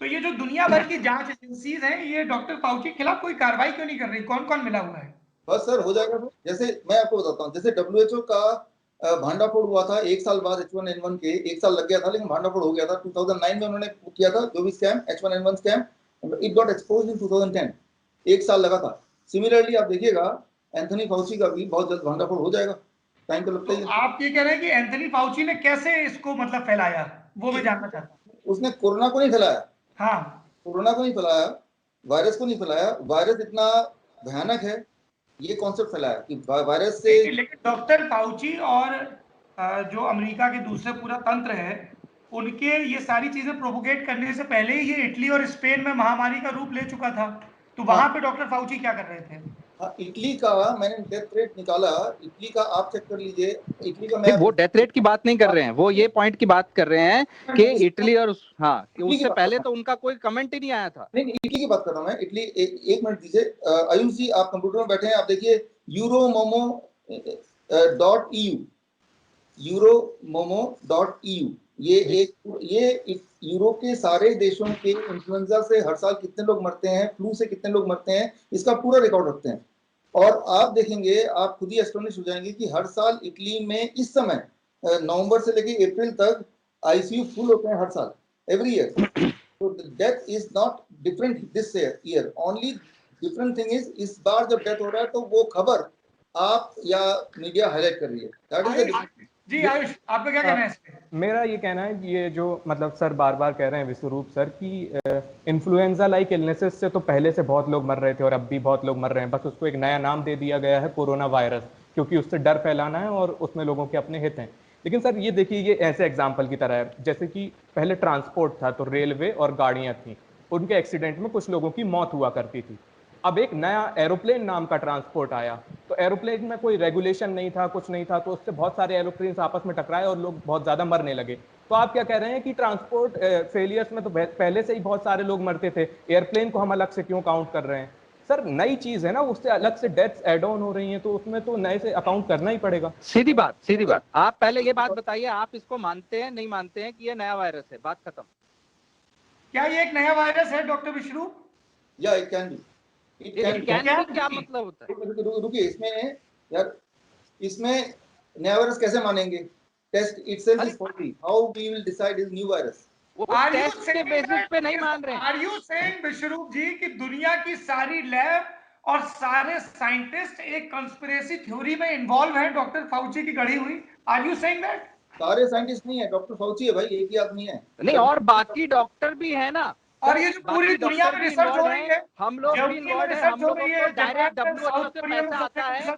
तो ये जो दुनिया भर की जांच एजेंसीज हैं, ये डॉक्टर फाउची के खिलाफ कोई कार्रवाई क्यों नहीं कर रही? कौन कौन मिला हुआ है? बस सर हो जाएगा। तो जैसे मैं आपको बताता हूँ, जैसे डब्ल्यूएचओ का भांडाफोड़ हुआ था 1 साल बाद H1N1 के, 1 साल लग गया था लेकिन भांडाफोड़ हो गया था 2009 में। उन्होंने किया था जो भी scam, H1N1 scam, it got exposed इन 2010। 1 साल लगा था। सिमिलरली आप देखिएगा एंथनी फाउची का भी बहुत जल्द भांडाफोड़ हो जाएगा, टाइम तो लगता तो ही है। आप ये कह रहे हैं कि एंथनी फाउची ने कैसे इसको मतलब फैलाया, वो मैं जानना चाहता हूँ। उसने कोरोना को नहीं फैलाया, हाँ, कोरोना को नहीं फैलाया, वायरस को नहीं फैलाया। वायरस इतना भयानक है, ये कॉन्सेप्ट फैलाया कि वायरस से। लेकिन डॉक्टर फाउची और जो अमेरिका के दूसरे पूरा तंत्र है, उनके ये सारी चीजें प्रोपोगेट करने से पहले ही ये इटली और स्पेन में महामारी का रूप ले चुका था। तो हाँ वहां पे डॉक्टर फाउची क्या कर रहे थे? हाँ, इटली का मैंने डेथ रेट निकाला, इटली का आप चेक कर लीजिए। इटली का मैं नहीं, वो डेथ रेट की बात नहीं कर रहे हैं, वो ये पॉइंट की बात कर रहे हैं कि इटली और हाँ, कि इटली की उससे बात पहले कर तो उनका कोई कमेंट ही नहीं आया था। नहीं, इटली की बात कर रहा हूँ मैं। इटली, एक मिनट दीजिए। आयुष जी आप कंप्यूटर में बैठे हैं, आप देखिए यूरोमोमो.eu, यूरोमोमो.eu। ये यूरोप के सारे देशों के इन्फ्लुएंजा से हर साल कितने लोग मरते हैं, फ्लू से कितने लोग मरते हैं, इसका पूरा रिकॉर्ड रखते हैं। और आप देखेंगे, आप खुद ही एस्टोनिश हो जाएंगे कि हर साल इटली में इस समय नवंबर से लेकर अप्रैल तक आईसीयू फुल होते हैं हर साल, every year. So the death is not different this year. Only different thing is इस बार जब डेथ हो रहा है तो वो खबर आप या मीडिया हाईलाइट कर रही है। That is the difference. जी आयुष, आपका क्या कहना है इस पे? मेरा ये कहना है कि ये जो मतलब सर बार बार कह रहे हैं विश्वरूप सर कि इन्फ्लुएंजा लाइक इलनेसेस से तो पहले से बहुत लोग मर रहे थे और अब भी बहुत लोग मर रहे हैं, बस उसको एक नया नाम दे दिया गया है कोरोना वायरस, क्योंकि उससे डर फैलाना है और उसमें लोगों के अपने हित हैं। लेकिन सर ये देखिए, ये ऐसे एग्जाम्पल की तरह है जैसे कि पहले ट्रांसपोर्ट था तो रेलवे और गाड़ियां थी, उनके एक्सीडेंट में कुछ लोगों की मौत हुआ करती थी। अब एक नया एरोप्लेन नाम का ट्रांसपोर्ट आया, तो एरोप्लेन में कोई रेगुलेशन नहीं था, कुछ नहीं था, तो उससे बहुत सारे एरोप्लेन आपस में टकराए और लोग बहुत ज्यादा मरने लगे। तो आप क्या कह रहे हैं कि ट्रांसपोर्ट फेलियर्स में तो पहले से ही बहुत सारे लोग मरते थे, एयरप्लेन को हम अलग से क्यों काउंट कर रहे हैं? सर नई चीज है ना, उससे अलग से डेथ्स एड ऑन हो रही हैं, तो उसमें तो नए से अकाउंट करना ही पड़ेगा। सीधी बात, सीधी बात। आप पहले ये बात बताइए, आप इसको मानते हैं नहीं मानते हैं कि ये नया वायरस है? बात खत्म। क्या ये एक नया वायरस है डॉक्टर विश्वरूप? या it can be, it can can क्या मतलब होता है? रुकिए, इसमें यार, इसमें नया वायरस कैसे मानेंगे? Test itself is faulty. How we will decide is new virus? वो टेस्ट के बेसिस पे नहीं मान रहे हैं। Are you saying Biswaroop ji कि दुनिया की सारी लैब और सारे साइंटिस्ट एक कंस्पिरेसी थ्योरी में इन्वॉल्व है डॉक्टर फाउची की गढ़ी हुई? Are you saying that? सारे साइंटिस्ट नहीं है, डॉक्टर फाउची है भाई, एक ही आदमी है। नहीं, और बाकी डॉक्टर भी है ना, और ये जो पूरी दुनिया में रिसर्च हो रही है, हम लोग भी इन्वॉल्व है, हम लोगों को डायरेक्ट डब्ल्यूएचओ से पैसा आता है,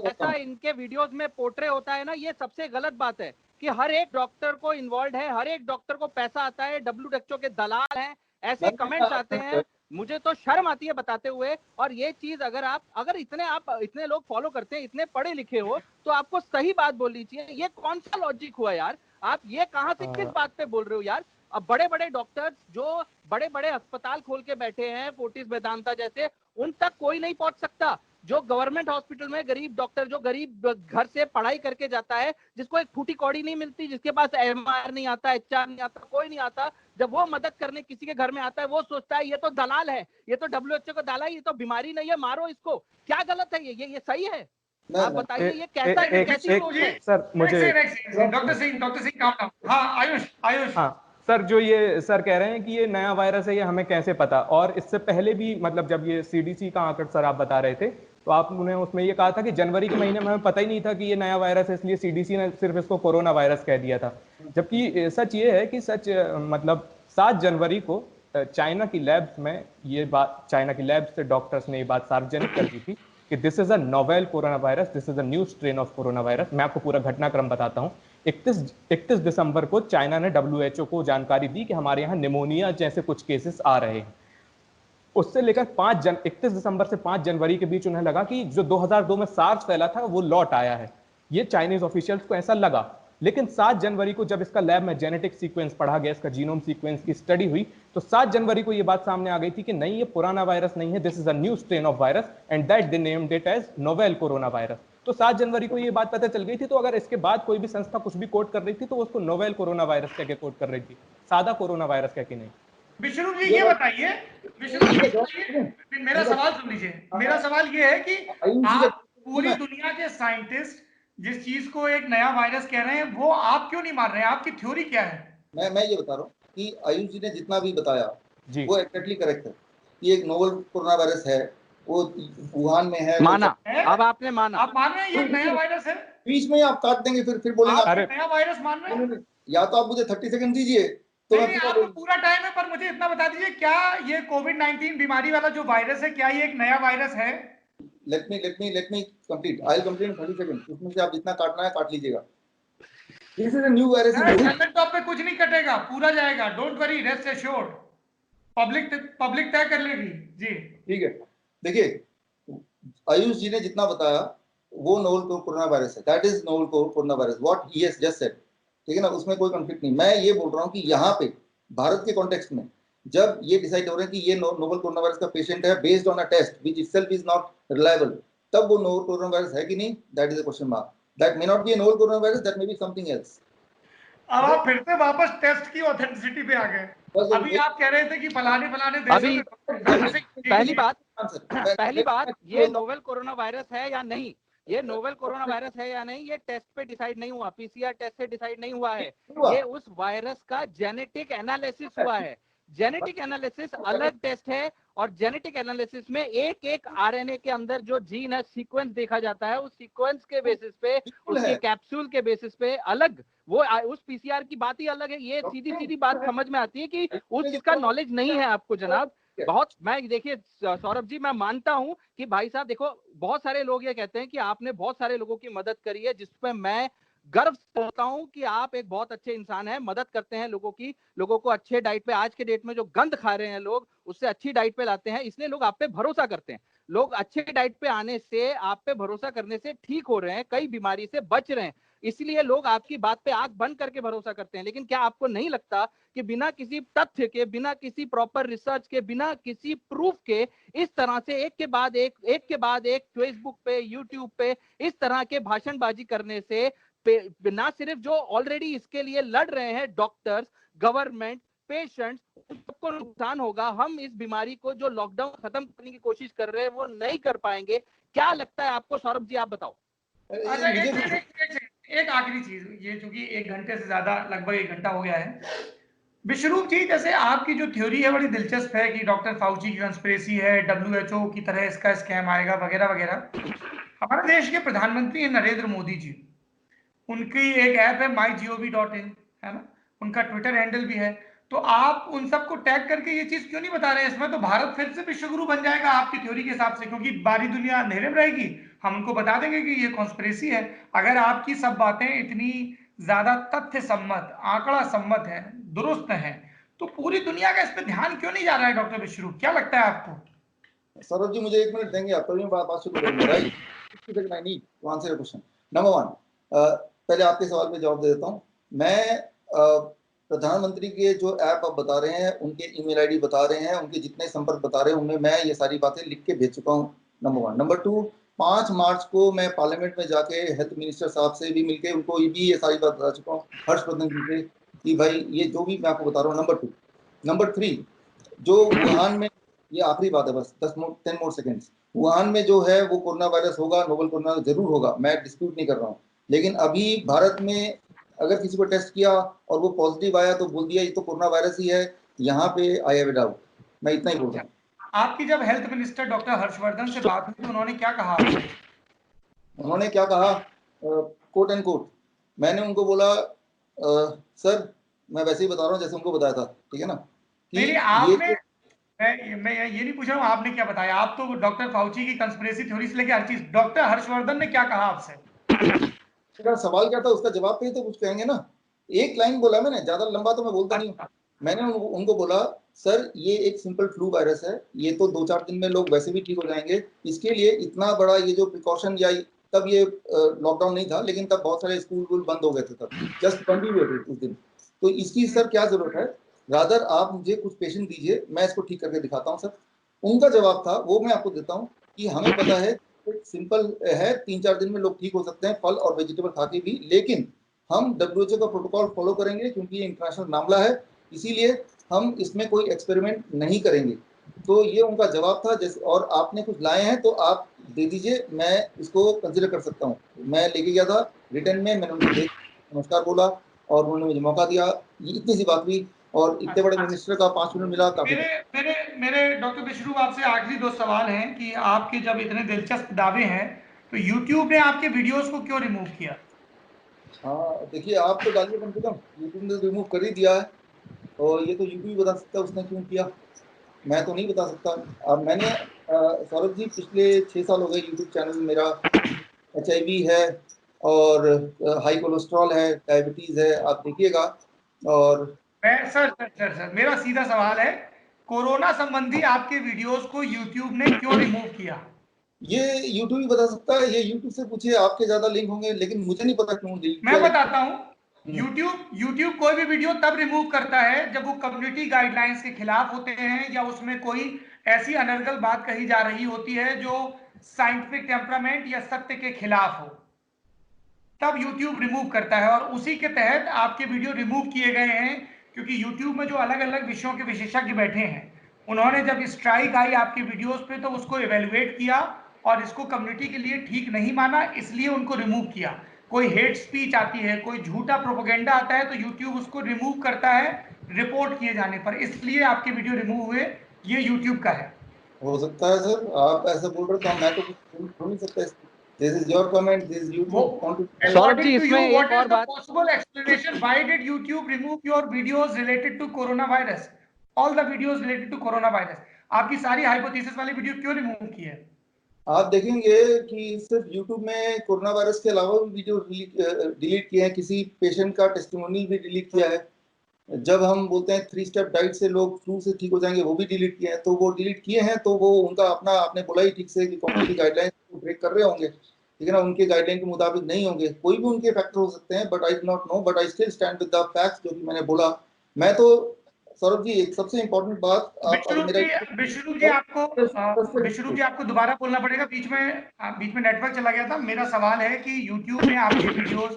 ऐसा इनके वीडियोस में पोर्ट्रे होता है ना, ये सबसे गलत बात है कि हर एक डॉक्टर को इन्वॉल्व है, हर एक डॉक्टर को पैसा आता है, डब्ल्यूएचओ के दलाल हैं, ऐसे कमेंट्स आते हैं। मुझे तो शर्म आती है बताते हुए। और ये चीज अगर इतने लोग फॉलो करते हैं, इतने पढ़े लिखे हो, तो आपको सही बात बोलनी चाहिए। ये कौन सा लॉजिक हुआ यार? आप ये कहां से किस बात पे बोल रहे हो यार? अब बड़े बड़े डॉक्टर्स जो बड़े बड़े अस्पताल खोल के बैठे हैं, फोर्टिस वेदांता जैसे, उन तक कोई नहीं पहुंच सकता। जो गवर्नमेंट हॉस्पिटल में गरीब डॉक्टर, जो गरीब घर से पढ़ाई करके जाता है, जिसको एक फूटी कौड़ी नहीं मिलती, जिसके पास एमआर नहीं आता, एचआर नहीं आता, कोई नहीं आता, जब वो मदद करने किसी के घर में आता है, वो सोचता है ये तो दलाल है, ये तो डब्ल्यूएचओ का दलाल है, ये तो बीमारी नहीं है, मारो इसको। क्या गलत है ये सही है? आप बताइए ये कैसी सोच है? सर मुझे डॉक्टर सिंह काम नाम। हाँ आयुष। हाँ सर, जो ये सर कह रहे हैं कि ये नया वायरस है, ये हमें कैसे पता? और इससे पहले भी मतलब जब ये सीडीसी का आंकड़ा सर आप बता रहे थे, तो आपने उसमें ये कहा था कि जनवरी के महीने में हमें पता ही नहीं था कि ये नया वायरस है, इसलिए सीडीसी ने सिर्फ इसको कोरोना वायरस कह दिया था। जबकि सच ये है कि मतलब 7 जनवरी को चाइना की लैब्स में ये बात, चाइना की लैब से डॉक्टर्स ने ये बात सार्वजनिक कर दी थी कि this is a novel corona virus, this is a new strain of corona virus. मैं आपको पूरा घटनाक्रम बताता हूँ। 31 दिसंबर को चाइना ने डब्ल्यूएचओ को जानकारी दी कि हमारे यहाँ निमोनिया जैसे कुछ केसेस आ रहे हैं। उससे लेकर 31 दिसंबर से 5 जनवरी के बीच उन्हें लगा कि जो 2002 में सार्स फैला था वो लौट आया है। ये चाइनीज ऑफिशियल्स को ऐसा लगा। लेकिन 7 जनवरी को जब इसका लैब में जेनेटिक सीक्वेंस पढ़ा गया, इसका जीनोम सीक्वेंस की स्टडी हुई, तो 7 जनवरी को ये बात सामने आ गई थी कि नहीं, ये पुराना वायरस नहीं है, this is a new strain of virus and that they named it as novel corona virus. तो 7 जनवरी को ये बात पता चल गई थी। तो अगर इसके बाद कोई भी संस्था कुछ भी कोट कर रही थी तो उसको नोवेल कोरोना वायरस कह के कोट कर रही थी, सादा कोरोना वायरस कह के नहीं। विष्णु जी ये बताइए, मेरा सवाल सुन लीजिए। मेरा सवाल ये है कि आप पूरी दुनिया के साइंटिस्ट जिस चीज को एक नया वायरस कह रहे हैं, वो आप क्यों नहीं मान रहे हैं? आपकी थ्योरी क्या है? मैं ये बता रहा हूँ कि आयुष जी ने जितना भी बताया वो एक्जेक्टली करेक्ट है। ये एक नोवल कोरोना वायरस है, वो वुहान में है, माना है? अब आपने माना, आप मान रहे हैं ये नया वायरस है? बीच में आप काट देंगे, फिर बोलेंगे आप नया वायरस मान रहे हैं? या तो आप मुझे 30 सेकंड दीजिए तो नहीं, आपको पूरा टाइम है, पर मुझे इतना बता दीजिए, क्या ये कोविड-19 बीमारी वाला जो वायरस है, क्या ये एक नया वायरस है? Let me complete. I will complete in 30 second. उसमें से आप जितना काटना है काट लीजिएगा। This is a new virus. Second top पे कुछ नहीं कटेगा, पूरा जाएगा, don't worry, rest assured. Public तय कर लेगी जी। ठीक है, देखिए आयुष जी ने जितना बताया वो नोवल कोरोना वायरस है, that is novel corona virus, what he has just said, ठीक है ना, उसमें कोई कॉन्फ्लिक्ट नहीं। मैं ये बोल रहा हूँ कि यहाँ पे भारत के कॉन्टेक्स्ट में जब ये डिसाइड हो रहे हैं कि ये नोवल कोरोना वायरस का पेशेंट है based on a test which itself is not reliable, तब वो नोवल कोरोना वायरस है कि नहीं, that is a question mark. That may not be a novel corona virus, that may be something else. अब आप फिर से वापस टेस्ट की ऑथेंटिसिटी पे आ गए। अभी आप कह रहे थे कि फलाने अभी पहली बात ये नोवेल कोरोना वायरस है या नहीं, ये नोवेल कोरोना वायरस है या नहीं, ये टेस्ट पे डिसाइड नहीं हुआ, पीसीआर टेस्ट से डिसाइड नहीं हुआ है, ये उस वायरस का जेनेटिक एनालिसिस हुआ है। जेनेटिक एनालिसिस अलग टेस्ट है, और जेनेटिक एनालिसिस में एक एक आरएनए के अंदर जो जीन है सीक्वेंस देखा जाता है, उस सीक्वेंस के बेसिस पे, उसके कैप्सूल के बेसिस पे अलग, वो उस पीसीआर की बात ही अलग है। ये सीधी सीधी बात समझ में आती है कि उस चीज का नॉलेज नहीं है आपको जनाब। बहुत, मैं देखिए सौरभ जी, मैं मानता हूं कि भाई साहब देखो, बहुत सारे लोग ये कहते हैं कि आपने बहुत सारे लोगों की मदद करी है, जिसपे मैं गर्व करता हूं कि आप एक बहुत अच्छे इंसान हैं, मदद करते हैं लोगों की, लोगों को अच्छे डाइट पे, आज के डेट में जो गंद खा रहे हैं लोग, उससे अच्छी डाइट पे लाते हैं, इसलिए लोग आप पे भरोसा करते हैं। लोग अच्छे डाइट पे आने से, आप पे भरोसा करने से ठीक हो रहे हैं, कई बीमारी से बच रहे हैं, इसलिए लोग आपकी बात पे आंख बंद करके भरोसा करते हैं। लेकिन क्या आपको नहीं लगता कि बिना किसी तथ्य के, बिना किसी प्रॉपर रिसर्च के, बिना किसी प्रूफ के इस तरह से एक के बाद एक फेसबुक पे, यूट्यूब पे इस तरह के भाषणबाजी करने से ना सिर्फ जो ऑलरेडी इसके लिए लड़ रहे हैं डॉक्टर्स, गवर्नमेंट, पेशेंट्स, सबको नुकसान होगा। हम इस बीमारी को जो लॉकडाउन खत्म करने की कोशिश कर रहे हैं वो नहीं कर पाएंगे। क्या लगता है आपको सौरभ जी, आप बताओ। अच्छा, एक आखिरी चीज, ये चूंकि 1 घंटे से ज्यादा, लगभग 1 घंटा हो गया है, विश्वरूप जी, जैसे आपकी जो थ्योरी है बड़ी दिलचस्प है कि डॉक्टर फाउची की कंस्पिरेसी है, डब्ल्यूएचओ की तरह इसका स्कैम आएगा वगैरह वगैरह। हमारे देश के प्रधानमंत्री हैं नरेंद्र मोदी जी, उनकी एक ऐप है mygov.in, है ना, उनका ट्विटर हैंडल भी है, तो आप उन सबको टैग करके ये चीज क्यों नहीं बता रहे हैं? इसमें तो भारत फिर से विश्वगुरु बन जाएगा आपकी थ्योरी के हिसाब से, क्योंकि बारी दुनिया अंधेरे में रहेगी, हम उनको बता देंगे कि ये कॉन्स्पिरेसी है। अगर आपकी सब बातें इतनी ज्यादा तथ्य सम्मत, आंकड़ा सम्मत है, दुरुस्त है, तो पूरी दुनिया का इस पर ध्यान क्यों नहीं जा रहा है? डॉक्टर विश्वरूप, क्या लगता है आपको? सौरभ जी मुझे 1 मिनट देंगे आप, तभी मैं बात शुरू करूंगा, right? I need to answer your question. Number 1, पहले आपके सवाल पे जवाब दे देता हूं। मैं प्रधानमंत्री के जो ऐप आप बता रहे हैं, उनके ईमेल आईडी बता रहे हैं, उनके जितने संपर्क बता रहे हैं, उनमें मैं ये सारी बातें लिख के भेज चुका हूं, नंबर 1। नंबर 2, 5 मार्च को मैं पार्लियामेंट में जाके हेल्थ मिनिस्टर साहब से भी मिलके उनको भी ये सारी बात बता चुका हूँ, हर्षवर्धन जी से, कि भाई ये जो भी मैं आपको बता रहा हूँ। नंबर 2, नंबर 3, जो वुहान में, ये आखिरी बात है बस, 10 मोर सेकेंड्स, वुहान में जो है वो कोरोना वायरस होगा, नोवल कोरोना जरूर होगा, मैं डिस्प्यूट नहीं कर रहा हूँ, लेकिन अभी भारत में अगर किसी को टेस्ट किया और वो पॉजिटिव आया तो बोल दिया ये तो कोरोना वायरस ही है, यहाँ पे आई हैव अ डाउट। मैं इतना ही बोल रहा हूँ। आपकी जब हेल्थ मिनिस्टर डॉक्टर हर्षवर्धन से बात हुई तो उन्होंने क्या कहा? उन्होंने क्या कहा, कोट एंड कोट, मैंने उनको बोला सर मैं वैसे ही बता रहा हूँ जैसे उनको बताया था, ठीक है ना, नहीं, आपने, मैं ये नहीं पूछ रहा हूँ आपने क्या बताया, आप तो डॉक्टर फाउची की कंस्पिरेसी थ्योरी से लेके हर चीज, डॉक्टर हर्षवर्धन ने क्या कहा आपसे? सवाल क्या था उसका जवाब पे ही तो कुछ कहेंगे ना। एक लाइन बोला मैंने, ज्यादा लंबा तो मैं बोलता नहीं हूँ। मैंने उनको बोला सर ये एक सिंपल फ्लू वायरस है, ये तो 2-4 दिन में लोग वैसे भी ठीक हो जाएंगे, इसके लिए इतना बड़ा ये जो प्रिकॉशन, या तब ये लॉकडाउन नहीं था, लेकिन तब बहुत सारे स्कूल बंद हो गए थे, तब जस्ट बंद ही हुए थे उस दिन, तो इसकी सर क्या जरूरत है, रादर आप मुझे कुछ पेशेंट दीजिए, मैं इसको ठीक करके दिखाता हूँ सर। उनका जवाब था वो मैं आपको देता हूँ कि हमें पता है सिंपल है, 3-4 दिन में लोग ठीक हो सकते हैं फल और वेजिटेबल खा के भी, लेकिन हम WHO का प्रोटोकॉल फॉलो करेंगे क्योंकि ये इंटरनेशनल मामला है, इसीलिए हम इसमें कोई एक्सपेरिमेंट नहीं करेंगे। तो ये उनका जवाब था। जैसे और आपने कुछ लाए हैं तो आप दे दीजिए, मैं इसको कंसिडर कर सकता हूँ। मैं लेके गया था रिटर्न में, मैंने उनको नमस्कार बोला और उन्होंने मुझे मौका दिया। ये इतनी सी बात हुई और इतने बड़े मिनिस्टर का 5 मिनट मिला, काफी। मेरे मेरे डॉक्टर बिश्रू आपसे आखिरी 2 सवाल हैं कि आपके जब इतने दिलचस्प दावे हैं तो YouTube ने आपके वीडियोस को क्यों रिमूव किया? हाँ देखिए, आप तो डालिए कम से कम, यूट्यूब ने रिमूव कर ही दिया है और ये तो यूट्यूब ही बता सकता है उसने क्यों किया, मैं तो नहीं बता सकता। अब मैंने सौरभ जी पिछले 6 साल हो गए यूट्यूब चैनल में मेरा, HIV है और हाई कोलेस्ट्रॉल है, डायबिटीज है, आप देखिएगा। और सर मेरा सीधा सवाल है, कोरोना संबंधी आपके वीडियोस को YouTube ने क्यों रिमूव किया? ये यूट्यूब ही बता सकता है, ये यूट्यूब से पूछिए, आपके ज्यादा लिंक होंगे, लेकिन मुझे नहीं पता क्यों डिलीट मैं किया। बताता हूँ। YouTube कोई भी वीडियो तब रिमूव करता है जब वो कम्युनिटी गाइडलाइंस के खिलाफ होते हैं या उसमें कोई ऐसी अनर्गल बात कही जा रही होती है जो साइंटिफिक टेम्परामेंट या सत्य के खिलाफ हो, तब YouTube रिमूव करता है। और उसी के तहत आपके वीडियो रिमूव किए गए हैं, क्योंकि YouTube में जो अलग अलग विषयों के विशेषज्ञ बैठे हैं, उन्होंने जब स्ट्राइक आई आपकी वीडियोस पे तो उसको इवेल्युएट किया और इसको कम्युनिटी के लिए ठीक नहीं माना, इसलिए उनको रिमूव किया। कोई हेट स्पीच आती है, कोई झूठा प्रोपेगेंडा आता है तो YouTube उसको रिमूव करता है रिपोर्ट किए जाने पर, इसलिए आपके वीडियो रिमूव हुए। ये YouTube का है। हो सकता है सर, आप ऐसा बोल रहे तो मैं तो कुछ बोल नहीं सकता। This is your comment, this is YouTube. Saurabh ji इसमें एक और बात, possible explanation why did YouTube remove your videos related to coronavirus? All the videos related to coronavirus, आपकी सारी हाइपोथेसिस वाली वीडियो क्यों रिमूव की है? आप देखेंगे कि सिर्फ YouTube में कोरोना वायरस के अलावा भी वीडियो डिलीट किए हैं, किसी पेशेंट का टेस्टिमोनी भी डिलीट किया है। जब हम बोलते हैं 3 स्टेप डाइट से लोग फ्लू से ठीक हो जाएंगे, वो भी डिलीट किए हैं। तो वो डिलीट किए हैं तो वो उनका अपना, आपने बोला ही ठीक से कि कम्युनिटी गाइडलाइंस को ब्रेक कर रहे होंगे, ठीक है ना, उनके गाइडलाइन के मुताबिक नहीं होंगे, कोई भी उनके फैक्टर हो सकते हैं, but I do not know, but I still stand with the facts जो कि मैंने बोला। मैं तो सौरभ जी एक सबसे इंपॉर्टेंट बात, विष्णु जी आपको दोबारा बोलना पड़ेगा, बीच में नेटवर्क चला गया था। मेरा सवाल है कि YouTube ने आपके वीडियोस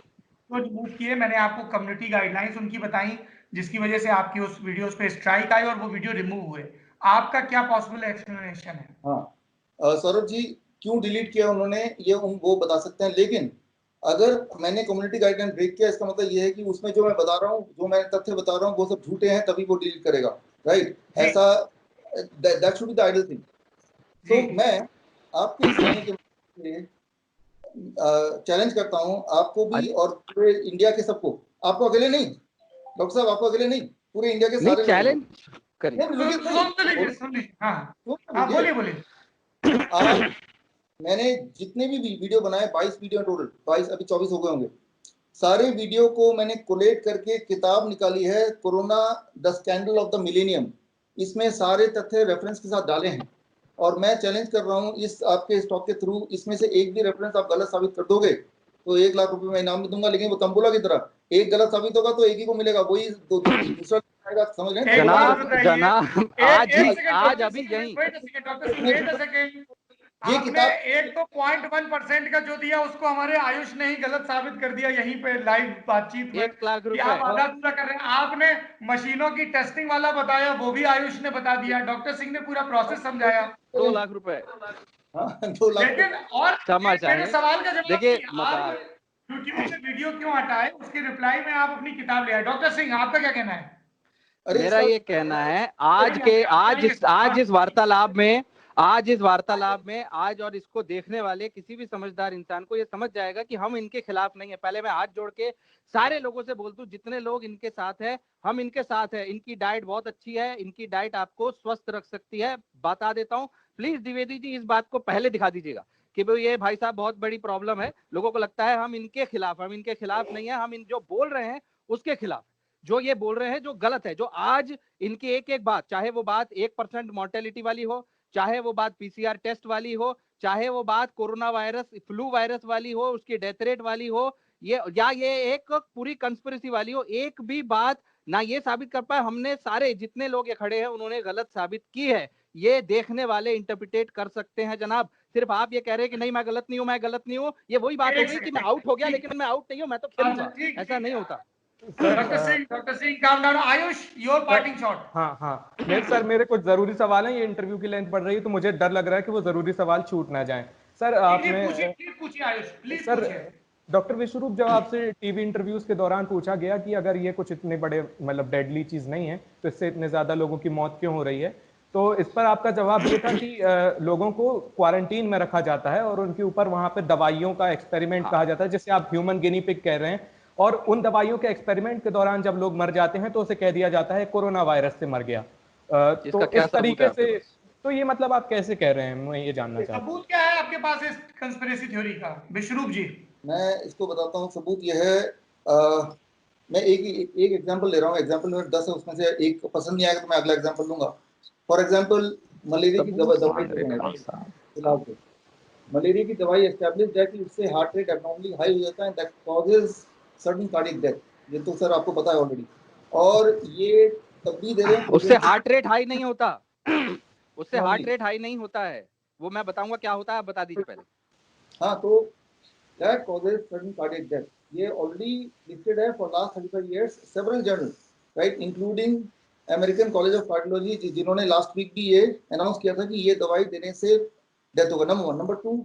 को रिमूव किए, मैंने आपको कम्युनिटी गाइडलाइंस उनकी बताई जिसकी वजह से आपकी उस वीडियोस पे स्ट्राइक आई और वो वीडियो रिमूव हुए। आपका क्या पॉसिबल एक्सप्लेनेशन है? हाँ सौरभ जी, क्यों डिलीट किया उन्होंने ये वो बता सकते हैं, लेकिन अगर मैंने कम्युनिटी गाइडलाइन ब्रेक किया इसका मतलब ये है कि उसमें जो मैं बता रहा हूँ, जो मैं तथ्य बता रहा हूँ वो सब झूठे हैं, तभी वो डिलीट करेगा, राइट? ऐसा that should be the ideal thing. तो मैं आपको इस कहने के चैलेंज करता हूँ आपको भी और पूरे इंडिया के सबको, आपको अकेले नहीं डॉक्टर साहब, आपको अकेले नहीं, पूरे इंडिया के सारे चैलेंज करिए। आप, मैंने जितने भी वीडियो बनाए 22 वीडियो टोटल, 22 अभी 24 हो गए होंगे, सारे वीडियो को मैंने कोलेट करके किताब निकाली है, corona the scandal of the millennium. इसमें सारे तथ्य रेफरेंस के साथ डाले हैं और मैं चैलेंज कर रहा हूँ इस आपके स्टॉक के थ्रू, इसमें से एक भी रेफरेंस आप गलत साबित कर दोगे तो 1 लाख रुपए मैं इनाम भी दूंगा। लेकिन वो तंबुला की तरह एक गलत साबित होगा तो एक ही को मिलेगा, वही दूसरा आएगा, समझ रहे हैं? जनाब आज अभी यही ये किताब 1.1% का जो दिया उसको हमारे आयुष ने ही गलत साबित कर दिया यहीं पे लाइव बातचीत में। 1 लाख रुपए आप आधा अधूरा कर रहे हैं। आपने मशीनों की टेस्टिंग वाला बताया, वो भी आयुष ने बता दिया। डॉक्टर सिंह ने पूरा प्रोसेस समझाया। 2 लाख रुपए। 2 लाख। लेकिन और मेरे सवाल का जवाब देखिए, यूट्यूब से वीडियो क्यों हटाए, उसके रिप्लाई में आप अपनी किताब ले आए। डॉक्टर सिंह आपका क्या कहना है? मेरा ये कहना है आज इस वार्तालाप में आज और इसको देखने वाले किसी भी समझदार इंसान को ये समझ जाएगा कि हम इनके खिलाफ नहीं है। पहले मैं हाथ जोड़ के सारे लोगों से बोल दूं, जितने लोग इनके साथ है, हम इनके साथ है। इनकी डाइट बहुत अच्छी है, इनकी डाइट आपको स्वस्थ रख सकती है। बता देता हूँ, प्लीज द्विवेदी जी इस बात को पहले दिखा दीजिएगा कि ये भाई साहब बहुत बड़ी प्रॉब्लम है। लोगों को लगता है हम इनके खिलाफ नहीं है, हम इन जो बोल रहे हैं उसके खिलाफ, जो ये बोल रहे हैं जो गलत है, जो आज इनकी एक एक बात, चाहे वो बात 1% मोर्टेलिटी वाली हो, चाहे वो बात PCR टेस्ट वाली हो, चाहे वो बात कोरोना वायरस फ्लू वायरस वाली हो, उसकी डेथ रेट वाली हो, ये एक पूरी कंस्पिरेसी वाली हो, एक भी बात ना ये साबित कर पाए। हमने सारे जितने लोग ये खड़े हैं उन्होंने गलत साबित की है। ये देखने वाले इंटरप्रिटेट कर सकते हैं जनाब। सिर्फ आप ये कह रहे हैं कि नहीं मैं गलत नहीं हूं, ये वही बात हो गई कि मैं आउट हो गया, लेकिन मैं आउट नहीं हूं, मैं तो खेलूंगा। ऐसा नहीं होता। Doctor Singh calm down. Ayush, your parting shot. हाँ नहीं सर, मेरे कुछ जरूरी सवाल हैं, ये इंटरव्यू की लेंथ बढ़ रही है तो मुझे डर लग रहा है कि वो जरूरी सवाल छूट ना जाएं। सर आपने पूछिए आयुष, प्लीज सर पूछिए। डॉक्टर विश्वरूप, जब आपसे टीवी इंटरव्यूज के दौरान पूछा गया कि अगर ये कुछ इतने बड़े मतलब डेडली चीज नहीं है तो इससे इतने ज्यादा लोगों की मौत क्यों हो रही है, तो इस पर आपका जवाब ये था कि लोगों को क्वारंटीन में रखा जाता है और उनके ऊपर वहां पे दवाइयों का एक्सपेरिमेंट कहा जाता है, जिसे आप ह्यूमन गिनी पिग कह रहे हैं, और उन दवाइयों के एक्सपेरिमेंट के दौरान जब लोग मर जाते हैं तो उसे कह दिया जाता है कोरोना वायरस से मर गया। तो इस तरीके से तो ये मतलब आप कैसे कह रहे हैं, मैं ये जानना चाहता हूँ। सबूत क्या है आपके पास इस कंस्पिरेसी थ्योरी का, विश्वरूप जी? मैं इसको बताता हूँ, सबूत यह है, मैं एक एग्जांपल ले रहा हूँ। एग्जांपल में 10 है, उसमें से एक पसंद नहीं आएगा तो मैं अगला एग्जांपल दूंगा। फॉर एग्जांपल मलेरिया की दवाई मलेरिया की दवाई एस्टैब्लिश्ड है कि उससे हार्ट रेट एब्नॉर्मली हाई हो जाता है, that causes certain cardiac death. ये तो सर आपको पता है ऑलरेडी, और ये तब भी दे रहे हैं। उससे हार्ट रेट हाई नहीं होता उससे हार्ट रेट हाई नहीं होता है, वो मैं बताऊंगा क्या होता है, आप बता दीजिए पहले। हाँ, तो that causes certain cardiac death, ये ऑलरेडी लिस्टेड है for last 35 years several journal, right, including American college of cardiology, जिन्होंने लास्ट वीक भी ये अनाउंस किया था कि ये दवाई देने से डेथ होगा। नंबर 1। नंबर 2,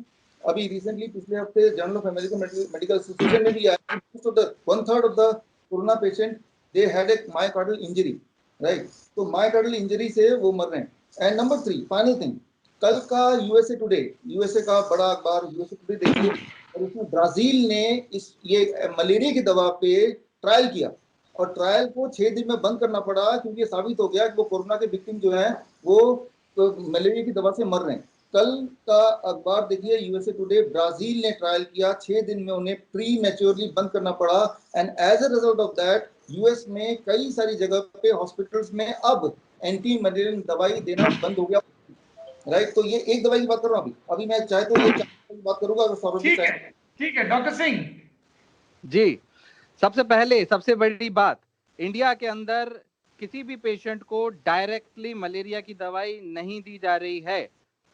अभी रिसेंटली पिछले हफ्ते journal of American medical association में भी आया, तो the 1/3 of the corona patient they had a myocardial injury, right, तो मायोकार्डियल इंजरी से वो मर रहे हैं। एंड नंबर 3, फाइनल थिंग, कल का यूएसए टुडे, यूएसए का बड़ा अखबार यूएसए टुडे देखिए, और उसमें ब्राजील ने ये मलेरिया की दवा पे ट्रायल किया, और ट्रायल को 6 दिन में बंद करना पड़ा क्योंकि ये साबित हो गया कि वो कोरोना के विक्टिम जो हैं वो तो मलेरिया की दवा से मर रहे हैं। कल का अखबार देखिए, यूएसए टुडे, ब्राजील ने ट्रायल किया, 6 दिन में उन्हें प्री मैच्योरली बंद करना पड़ा, and as a result of that US में कई सारी जगह पे हॉस्पिटल्स में अब एंटी मलेरियन दवाई देना बंद हो गया, राइट। तो ये एक दवाई की बात कर रहा हूँ अभी मैं चाहे तो ये बात करूंगा अगर सौरभ जी चाहे। ठीक है डॉक्टर सिंह जी, सबसे पहले सबसे बड़ी बात, इंडिया के अंदर किसी भी पेशेंट को डायरेक्टली मलेरिया की दवाई नहीं दी जा रही है,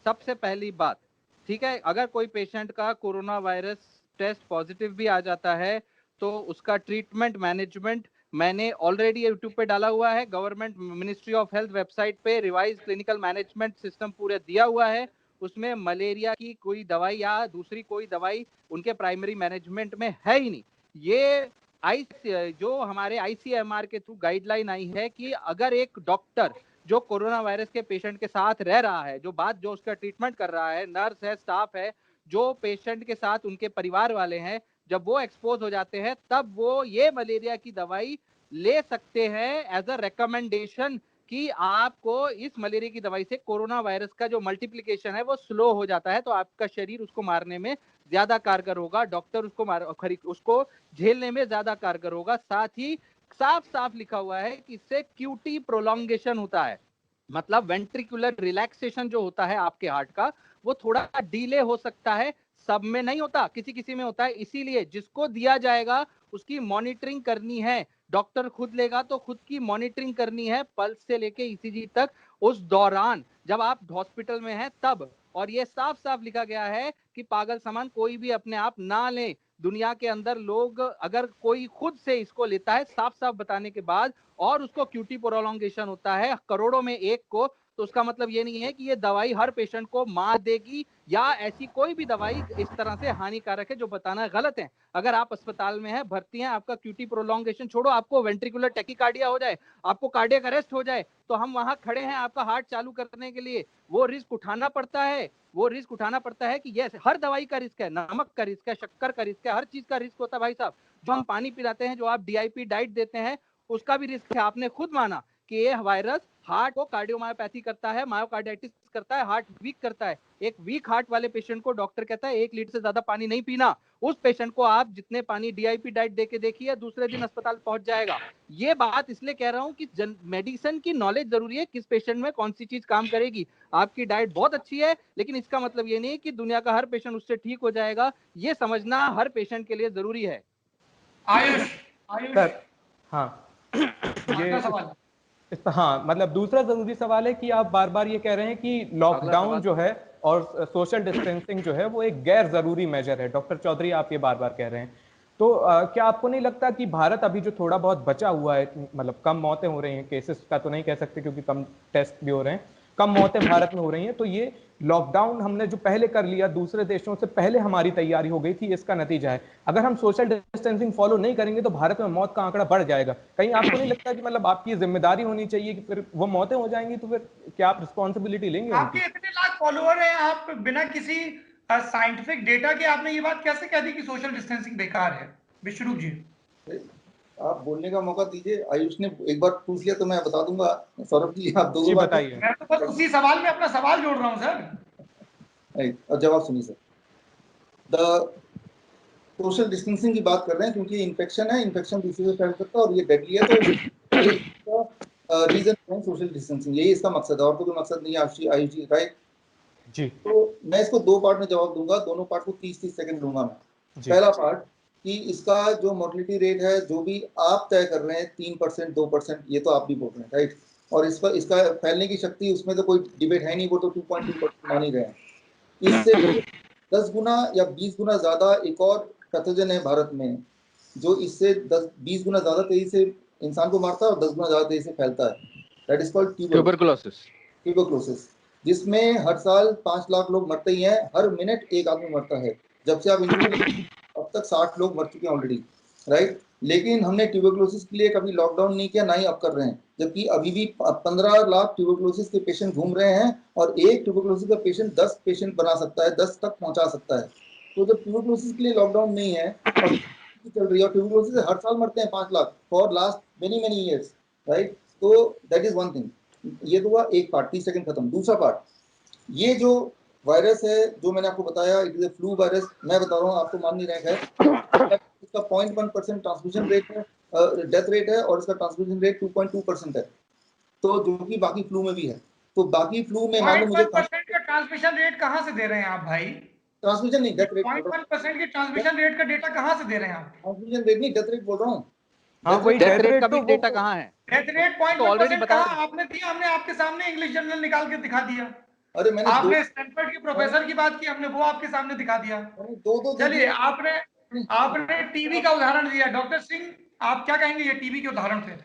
सबसे पहली बात, ठीक है। अगर कोई पेशेंट का कोरोना वायरस टेस्ट पॉजिटिव भी आ जाता है तो उसका ट्रीटमेंट मैनेजमेंट मैंने ऑलरेडी यूट्यूब पे डाला हुआ है, government ministry of health website पे रिवाइज क्लिनिकल मैनेजमेंट सिस्टम पूरा दिया हुआ है, उसमें मलेरिया की कोई दवाई या दूसरी कोई दवाई उनके प्राइमरी मैनेजमेंट में है ही नहीं। ये जो हमारे आईसीएमआर के थ्रू गाइडलाइन आई है कि अगर एक डॉक्टर जो कोरोना वायरस के पेशेंट के साथ रह रहा है, जो उसका ट्रीटमेंट कर रहा है, नर्स है, स्टाफ है, जो पेशेंट के साथ उनके परिवार वाले हैं, जब वो एक्सपोज हो जाते हैं तब वो ये मलेरिया की दवाई ले सकते हैं एज अ रिकमेंडेशन कि आपको इस मलेरिया की दवाई से कोरोना वायरस का जो मल्टीप्लिकेशन है वो स्लो हो जाता है, तो आपका शरीर उसको मारने में ज्यादा कारगर होगा, डॉक्टर उसको झेलने में ज्यादा कारगर होगा। साथ ही साफ साफ लिखा हुआ है कि इससे क्यूटी प्रोलॉन्गेशन होता है, मतलब वेंट्रिकुलर रिलैक्सेशन जो होता है आपके हार्ट का वो थोड़ा डिले हो सकता है, सब में नहीं होता, किसी किसी में होता है। इसीलिए जिसको दिया जाएगा उसकी मॉनिटरिंग करनी है, डॉक्टर खुद लेगा तो खुद की मॉनिटरिंग करनी है, पल्स से लेके ईसीजी तक, उस दौरान जब आप हॉस्पिटल में हैं तब। और ये साफ साफ लिखा गया है कि पागल सामान कोई भी अपने आप ना ले। दुनिया के अंदर लोग अगर कोई खुद से इसको लेता है साफ साफ बताने के बाद और उसको क्यूटी प्रोलॉन्गेशन होता है करोड़ों में एक को, तो उसका मतलब ये नहीं है कि ये दवाई हर पेशेंट को मार देगी या ऐसी कोई भी दवाई इस तरह से हानिकारक है जो बताना गलत है। अगर आप अस्पताल में हैं, भर्ती हैं, आपका क्यूटी प्रोलॉन्गेशन छोड़ो, आपको वेंट्रिकुलर टैकीकार्डिया हो जाए, आपको कार्डियक अरेस्ट हो जाए, तो हम वहां खड़े हैं आपका हार्ट चालू करने के लिए। वो रिस्क उठाना पड़ता है, वो रिस्क उठाना पड़ता है कि ये हर दवाई का रिस्क है, नमक का रिस्क है, शक्कर का रिस्क है, हर चीज का रिस्क होता है भाई साहब। जो हम पानी पिलाते हैं, जो आप डीआईपी डाइट देते हैं, उसका भी रिस्क है। आपने खुद माना कि ये वायरस हार्ट को कार्डियोमायोपैथी करता है, मायोकार्डाइटिस करता है, हार्ट वीक करता है। एक वीक हार्ट वाले पेशेंट को डॉक्टर कहता है 1 लीटर से ज्यादा पानी नहीं पीना। उस पेशेंट को आप जितने पानी डीआईपी डाइट देके देखिए, दूसरे दिन अस्पताल पहुंच जाएगा। ये बात इसलिए कह रहा हूं कि मेडिसिन की नॉलेज जरूरी है, किस पेशेंट में कौन सी चीज काम करेगी। आपकी डाइट बहुत अच्छी है, लेकिन इसका मतलब ये नहीं कि दुनिया का हर पेशेंट उससे ठीक हो जाएगा, ये समझना हर पेशेंट के लिए जरूरी है। आयुष सर हाँ ये हाँ मतलब दूसरा जरूरी सवाल है कि आप बार बार ये कह रहे हैं कि लॉकडाउन जो है और सोशल डिस्टेंसिंग जो है वो एक गैर जरूरी मेजर है। डॉक्टर चौधरी आप ये बार बार कह रहे हैं, तो क्या आपको नहीं लगता कि भारत अभी जो थोड़ा बहुत बचा हुआ है, मतलब कम मौतें हो रही हैं, केसेस का तो नहीं कह सकते क्योंकि कम टेस्ट भी हो रहे हैं, कम मौतें भारत में हो रही हैं, तो ये लॉकडाउन हमने जो पहले कर लिया दूसरे देशों से पहले हमारी तैयारी हो गई थी, इसका नतीजा है। अगर हम सोशल डिस्टेंसिंग फॉलो नहीं करेंगे तो भारत में मौत का आंकड़ा बढ़ जाएगा। कहीं आपको नहीं लगता कि मतलब आपकी जिम्मेदारी होनी चाहिए कि फिर वो मौतें हो जाएंगी तो फिर क्या आप रिस्पॉन्सिबिलिटी लेंगे उनकी? आपके इतने लाख फॉलोअर हैं, आप बिना किसी साइंटिफिक डेटा के आपने ये बात कैसे कह दी कि सोशल डिस्टेंसिंग बेकार है? विश्वरूप जी, आप बोलने का मौका दीजिए। आयुष ने एक बार पूछ लिया तो मैं बता दूंगा। सौरभ जी आप दो बार बताइए। मैं तो बस उसी सवाल में अपना सवाल जोड़ रहा हूं सर। और जवाब सुनिए सर। द सोशल डिस्टेंसिंग की बात कर रहे हैं क्योंकि इन्फेक्शन है, इन्फेक्शन दूसरे से फैल सकता है और ये डेडली है, तो रीजन है सोशल डिस्टेंसिंग, यही इसका मकसद है और तो कोई मकसद नहीं है। आयुष जी राइट जी। तो मैं इसको दो पार्ट में जवाब दूंगा, दोनों पार्ट को 30-30 सेकंड दूंगा मैं। पहला पार्ट कि इसका जो मोर्टेलिटी रेट है जो भी आप तय कर रहे हैं 3% 2%, ये तो आप भी बोल रहे हैं राइट, और इस पर इसका फैलने की शक्ति उसमें तो कोई डिबेट है नहीं, वो तो 2.2% मान ही रहे हैं। इससे 10 गुना या 20 गुना ज्यादा एक और पैथोजन है भारत में जो इससे 10-20 गुना ज्यादा तेजी से इंसान को मारता है और 10 गुना ज्यादा तेजी से फैलता है। दैट इज कॉल्ड ट्यूबरकुलोसिस, जिसमें हर साल 5 लाख लोग मरते ही हैं, हर मिनट एक आदमी मरता है। जब से आप अब तक 60 लोग मर चुके हैं ऑलरेडी राइट। लेकिन हमने ट्यूबरकुलोसिस के लिए कभी लॉकडाउन नहीं किया, ना ही अब कर रहे हैं, जबकि अभी भी 15 लाख ट्यूबरकुलोसिस के पेशेंट घूम रहे हैं और एक ट्यूबरकुलोसिस का पेशेंट 10 पेशेंट बना सकता है, 10 तक पहुंचा सकता है। तो जब ट्यूबरकुलोसिस के लिए लॉकडाउन नहीं है और चल रही है, ट्यूबरकुलोसिस से हर साल मरते हैं 5 lakh for last many years right. तो दैट इज वन थिंग। ये तो हुआ एक पार्ट, 30 सेकंड खत्म। दूसरा पार्ट, ये जो वायरस है जो मैंने आपको बताया it is a flu virus, मैं बता रहा हूँ आपको मान नहीं रहा है। इसका 0.1% ट्रांसमिशन रेट है, डेथ रेट है, और इसका ट्रांसमिशन रेट 2.2% है, तो जो कि बाकी फ्लू में भी है। तो बाकी फ्लू में मान लो मुझे 0.1% का ट्रांसमिशन रेट कहां से दे रहे हैं आप भाई? ट्रांसमिशन नहीं, डेथ रेट 0.1% की ट्रांसमिशन रेट का डेटा कहां से दे रहे हैं आप? ट्रांसमिशन रेट नहीं, डेथ रेट बोल रहा हूँ। हाँ वही डेथ रेट का तो भी डेटा कहाँ है? डेथ रेट तो ऑलरेडी 0.1% बता कहां आपने दिया? हमने आपके सामने इंग्लिश जर्नल निकाल के दिखा दिया। अरे मैंने आपने स्टैनफोर्ड के प्रोफेसर की बात की, हमने वो आपके सामने दिखा दिया। दो चलिए, आपने टीबी का उदाहरण दिया। डॉक्टर सिंह, आप क्या कहेंगे ये टीबी के उदाहरण पे?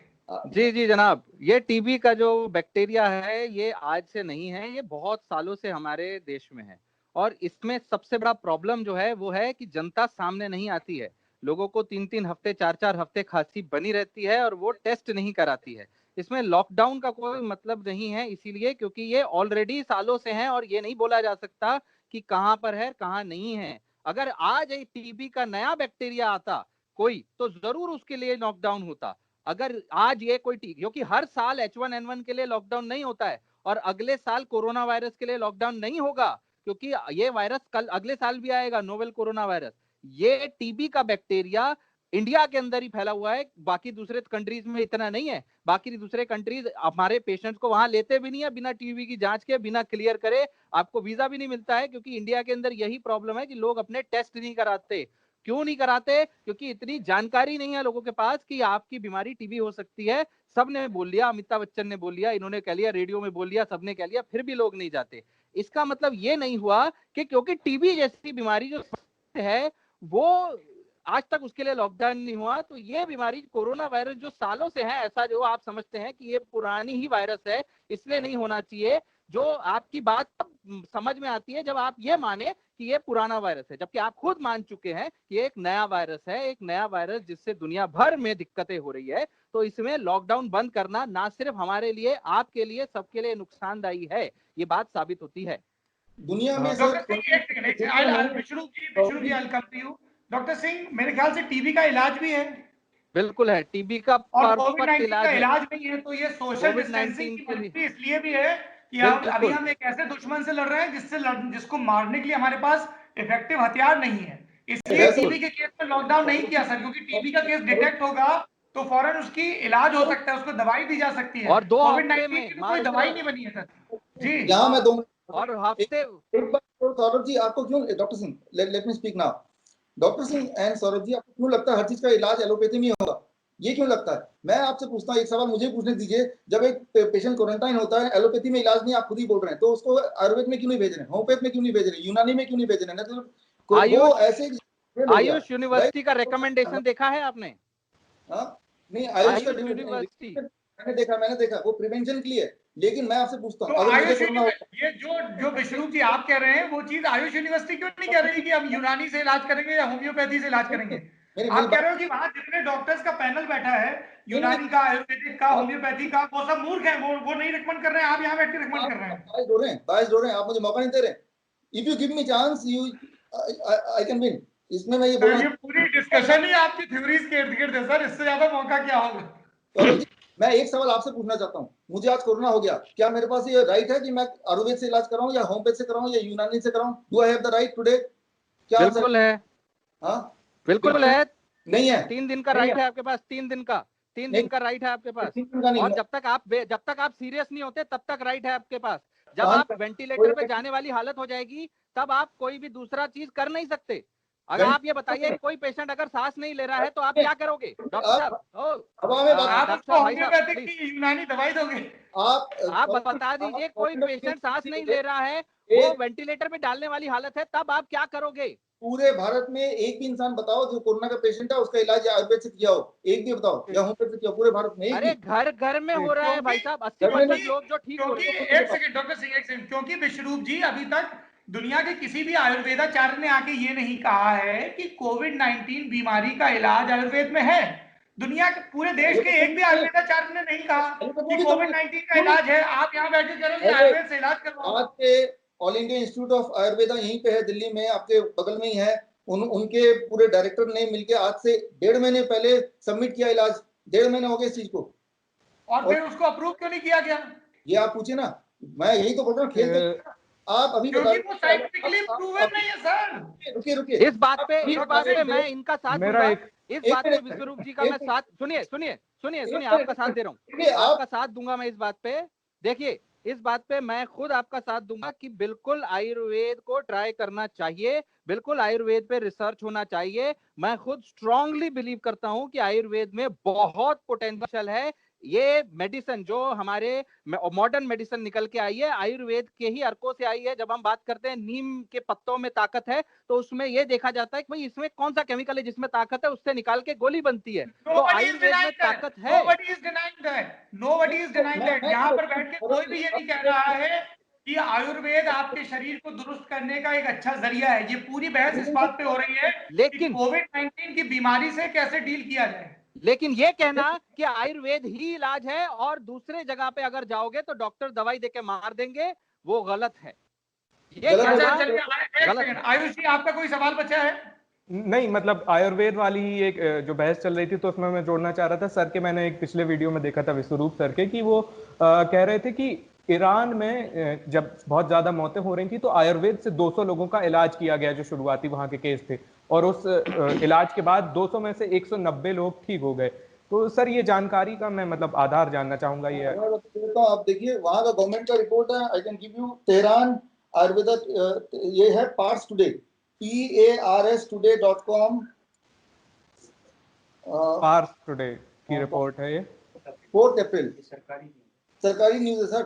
जी जनाब, ये टीबी का जो बैक्टीरिया है ये आज से नहीं है, ये बहुत सालों से हमारे देश में है। और इसमें सबसे बड़ा प्रॉब्लम जो है वो है कि जनता सामने नहीं आती है। लोगों को 3-3 हफ्ते 4-4 हफ्ते खांसी बनी रहती है और वो टेस्ट नहीं कराती है। इसमें लॉकडाउन का कोई मतलब नहीं है, इसीलिए क्योंकि ये ऑलरेडी सालों से है और ये नहीं बोला जा सकता कि कहां पर है कहां नहीं है। अगर आज एक टीबी का नया बैक्टीरिया आता कोई, तो जरूर उसके लिए लॉकडाउन होता। अगर आज ये कोई क्योंकि हर साल H1N1 के लिए लॉकडाउन नहीं होता है और अगले साल कोरोना वायरस के लिए लॉकडाउन नहीं होगा, क्योंकि ये वायरस कल अगले साल भी आएगा, नोवेल कोरोना वायरस। ये टीबी का बैक्टीरिया इंडिया के अंदर ही फैला हुआ है, बाकी दूसरे कंट्रीज में इतना नहीं है। बाकी दूसरे कंट्रीज हमारे पेशेंट्स को वहां लेते भी नहीं है बिना टीबी की जांच के, बिना क्लियर करे। आपको वीजा भी नहीं मिलता है, क्योंकि इंडिया के अंदर यही प्रॉब्लम है कि लोग अपने टेस्ट नहीं कराते। क्यों नहीं कराते? क्योंकि इतनी जानकारी नहीं है लोगों के पास कि आपकी बीमारी टीबी हो सकती है। सबने बोल लिया, अमिताभ बच्चन ने बोल लिया, इन्होंने कह लिया, रेडियो में बोल लिया, सबने कह लिया, फिर भी लोग नहीं जाते। इसका मतलब ये नहीं हुआ कि क्योंकि टीबी जैसी बीमारी जो है वो आज तक उसके लिए लॉकडाउन नहीं हुआ, तो ये बीमारी कोरोना वायरस जो सालों से है, ऐसा जो आप समझते हैं कि ये पुरानी ही वायरस है, इसलिए नहीं होना चाहिए। जो आपकी बात समझ में आती है जब आप ये माने कि ये पुराना वायरस है, जबकि आप खुद मान चुके हैं कि एक नया वायरस है, एक नया वायरस जिससे दुनिया भर में दिक्कतें हो रही है। तो इसमें लॉकडाउन बंद करना ना सिर्फ हमारे लिए, आपके लिए, सबके लिए नुकसानदायी है, ये बात साबित होती है। दुनिया में डॉक्टर सिंह, मेरे ख्याल से टीबी का इलाज भी है। बिल्कुल है, टीबी का और कोविड-19 का इलाज नहीं है, तो ये सोशल डिस्टेंसिंग की मजबूरी इसलिए भी है कि अभी हम एक ऐसे दुश्मन से लड़ रहे हैं जिसको मारने के लिए हमारे पास इफेक्टिव हथियार नहीं है। इसलिए टीबी के केस में लॉकडाउन नहीं किया सर, क्योंकि टीबी का केस डिटेक्ट होगा तो फौरन उसकी इलाज हो सकता है, उसको दवाई दी जा सकती है। और 2 हफ्ते कोविड-19 में की कोई दवाई नहीं बनी है सर। जी यहाँ मैं 2 और हफ्ते एक बार सौरभ जी आपको क्यों, doctor Singh let me speak now. Doctor Singh and Saurabh ji, आपको क्यों लगता है हर चीज का इलाज एलोपैथी में होगा? ये क्यों लगता है? मैं आपसे पूछता हूँ, एक सवाल मुझे पूछने दीजिए। जब एक पेशेंट क्वारंटाइन होता है, एलोपैथी में इलाज नहीं, आप खुद ही बोल रहे हैं, तो उसको आयुर्वेद में क्यों नहीं भेज रहे हैं, होम्योपैथ में क्यों नहीं भेज रहे हैं, यूनानी में क्यों नहीं भेज रहे हैं? वो ऐसे आयुष यूनिवर्सिटी का रिकमेंडेशन देखा है आपने? नहीं, आयुष का यूनिवर्सिटी मैंने देखा वो प्रिवेंशन के लिए है। लेकिन मैं आपसे पूछता हूँ, तो आयुष ये जो विष्णु जी आप कह रहे हैं वो चीज आयुष यूनिवर्सिटी क्यों नहीं कह रही कि हम यूनानी से इलाज करेंगे या होम्योपैथी से इलाज करेंगे? आप कह रहे हो कि वहां जितने डॉक्टर्स का पैनल बैठा है, यूनानी का, आयुर्वेदिक का, होम्योपैथी का, वो सब मूर्ख हैं, वो नहीं रिकमेंड कर रहे हैं, आप यहाँ बैठ के रिकमेंड कर रहे हैं। बाइस हो रहे हैं, आप मुझे मौका नहीं दे रहे। If you give me chance, I can win. इसमें मैं ये पूरी डिस्कशन ही आपकी थ्योरीज के इर्द गिर्द है सर, इससे ज्यादा मौका क्या होगा? तो मैं एक सवाल आपसे पूछना चाहता हूँ, मुझे आज कोरोना हो गया, क्या मेरे पास ये राइट है कि मैं आयुर्वेद से इलाज कराऊं या होम्योपैथ से कराऊं या यूनानी से कराऊं? Do I have the right today? क्या बिल्कुल है। हाँ बिल्कुल है। नहीं है? 3 दिन का राइट है आपके पास, 3 दिन का, 3 दिन का राइट है आपके पास। और जब तक आप सीरियस नहीं होते तब तक राइट है आपके पास। जब आप वेंटिलेटर पे जाने वाली हालत हो जाएगी तब आप कोई भी दूसरा चीज कर नहीं सकते। अगर आप ये बताइए कोई पेशेंट अगर सांस नहीं ले रहा है तो आप क्या करोगे डॉक्टर साहब? यूनानी दवाई दोगे? आप बता दीजिए, कोई पेशेंट सांस नहीं ले रहा है, वो वेंटिलेटर पे डालने वाली हालत है, तब आप क्या करोगे? पूरे भारत में एक भी इंसान बताओ जो कोरोना का पेशेंट है उसका इलाज आयुर्वेद से किया हो, एक भी बताओ, या होम्योपैथ से किया पूरे भारत में? अरे घर घर में हो रहा है भाई साहब, 80% लोग जो ठीक हो रहे हैं। एक सेकंड डॉक्टर सिंह, एक सेकंड, क्योंकि विश्वरूप जी अभी तक दुनिया के किसी भी आयुर्वेदाचार्य ने आके ये नहीं कहा है कि कोविड-19 बीमारी का इलाज आयुर्वेद में है। दुनिया के पूरे देश के एक भी आयुर्वेदाचार्य ने नहीं कहा कि कोविड-19 का इलाज है। आप यहाँ बैठे कह रहे हो आयुर्वेद से इलाज करवाओ। आपके all India institute of Ayurveda यहीं पे है, दिल्ली में, आपके बगल में ही है। उनके पूरे डायरेक्टर ने मिलकर आज से 1.5 महीने पहले सबमिट किया इलाज। 1.5 महीने हो गए इस चीज को, और फिर उसको अप्रूव क्यों नहीं किया गया? ये आप पूछे ना, मैं यही तो बोल रहा हूँ। खेलते आप अभी क्योंकि वो साइंटिफिकली प्रूवन नहीं है सर। रुकिए इस बात पे मैं इनका साथ दूंगा। इस बात पे विश्वरूप जी का मैं साथ, सुनिए आपका साथ दे रहा हूँ, आपका साथ दूंगा मैं इस बात पे। देखिए इस बात पे मैं खुद आपका साथ दूंगा कि बिल्कुल आयुर्वेद को ट्राई करना चाहिए, बिल्कुल आयुर्वेद पे रिसर्च होना चाहिए। मैं खुद स्ट्रांगली बिलीव करता हूं कि आयुर्वेद में बहुत पोटेंशियल है। ये मेडिसिन जो हमारे मॉडर्न मेडिसिन निकल के आई है, आयुर्वेद के ही अर्कों से आई है। जब हम बात करते हैं नीम के पत्तों में ताकत है, तो उसमें ये देखा जाता है कि भाई इसमें कौन सा केमिकल है जिसमें ताकत है, उससे निकाल के गोली बनती है। तो आयुर्वेद में ताकत है। Nobody is denying that. यहाँ पर बैठ के कोई भी ये नहीं कह रहा है कि आयुर्वेद आपके शरीर को दुरुस्त करने का एक अच्छा जरिया है। ये पूरी बहस इस बात पे हो रही है लेकिन कोविड-19 की बीमारी से कैसे डील किया जाए। लेकिन ये कहना कि आयुर्वेद ही इलाज है और दूसरे जगह पे अगर जाओगे तो डॉक्टर दवाई देके मार देंगे, वो गलत है। ये गलत। आयुष जी आपका कोई सवाल बचा है? नहीं, मतलब आयुर्वेद वाली एक जो बहस चल रही थी तो उसमें मैं जोड़ना चाह रहा था सर के। मैंने एक पिछले वीडियो में देखा था विश्वरूप सर के कि वो कह रहे थे कि ईरान में जब बहुत ज्यादा मौतें हो रही थी तो आयुर्वेद से 200 लोगों का इलाज किया गया जो शुरुआती वहां के केस थे, और उस इलाज के बाद 200 में से 190 लोग ठीक हो गए। तो सर ये जानकारी का मैं मतलब आधार जानना चाहूंगा। ये आप देखिए वहां का गवर्नमेंट का रिपोर्ट है, I can give you. Tehran Ayurveda, ये है Pars Today, parstoday.com। Pars Today की रिपोर्ट है ये, 4 अप्रैल सरकारी न्यूज है सर।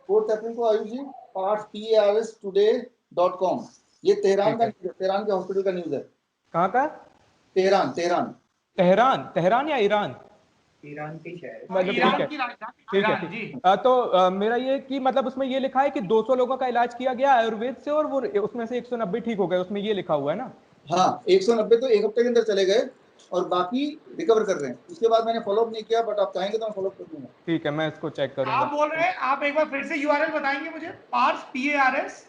4 अप्रैल को आयुष जी, parstoday.com। ये तेहरान का, तेहरान के हॉस्पिटल का न्यूज है। कहाँ का? तेहरान या ईरान? ईरान की शायद, ठीक है। तो मेरा ये कि मतलब उसमें ये लिखा है कि 200 लोगों का इलाज किया गया आयुर्वेद से और वो उसमें से 190 ठीक हो गए, उसमें ये लिखा हुआ है ना? हाँ, 190 तो एक हफ्ते के अंदर चले गए और बाकी रिकवर कर रहे हैं। उसके बाद मैंने फॉलोअप नहीं किया, बट आप चाहेंगे तो मैं फॉलोअप कर दूंगा। ठीक है, मैं इसको चेक करूंगा। आप बोल रहे हैं, आप एक बार फिर से यूआरएल बताएंगे मुझे? Pars PARS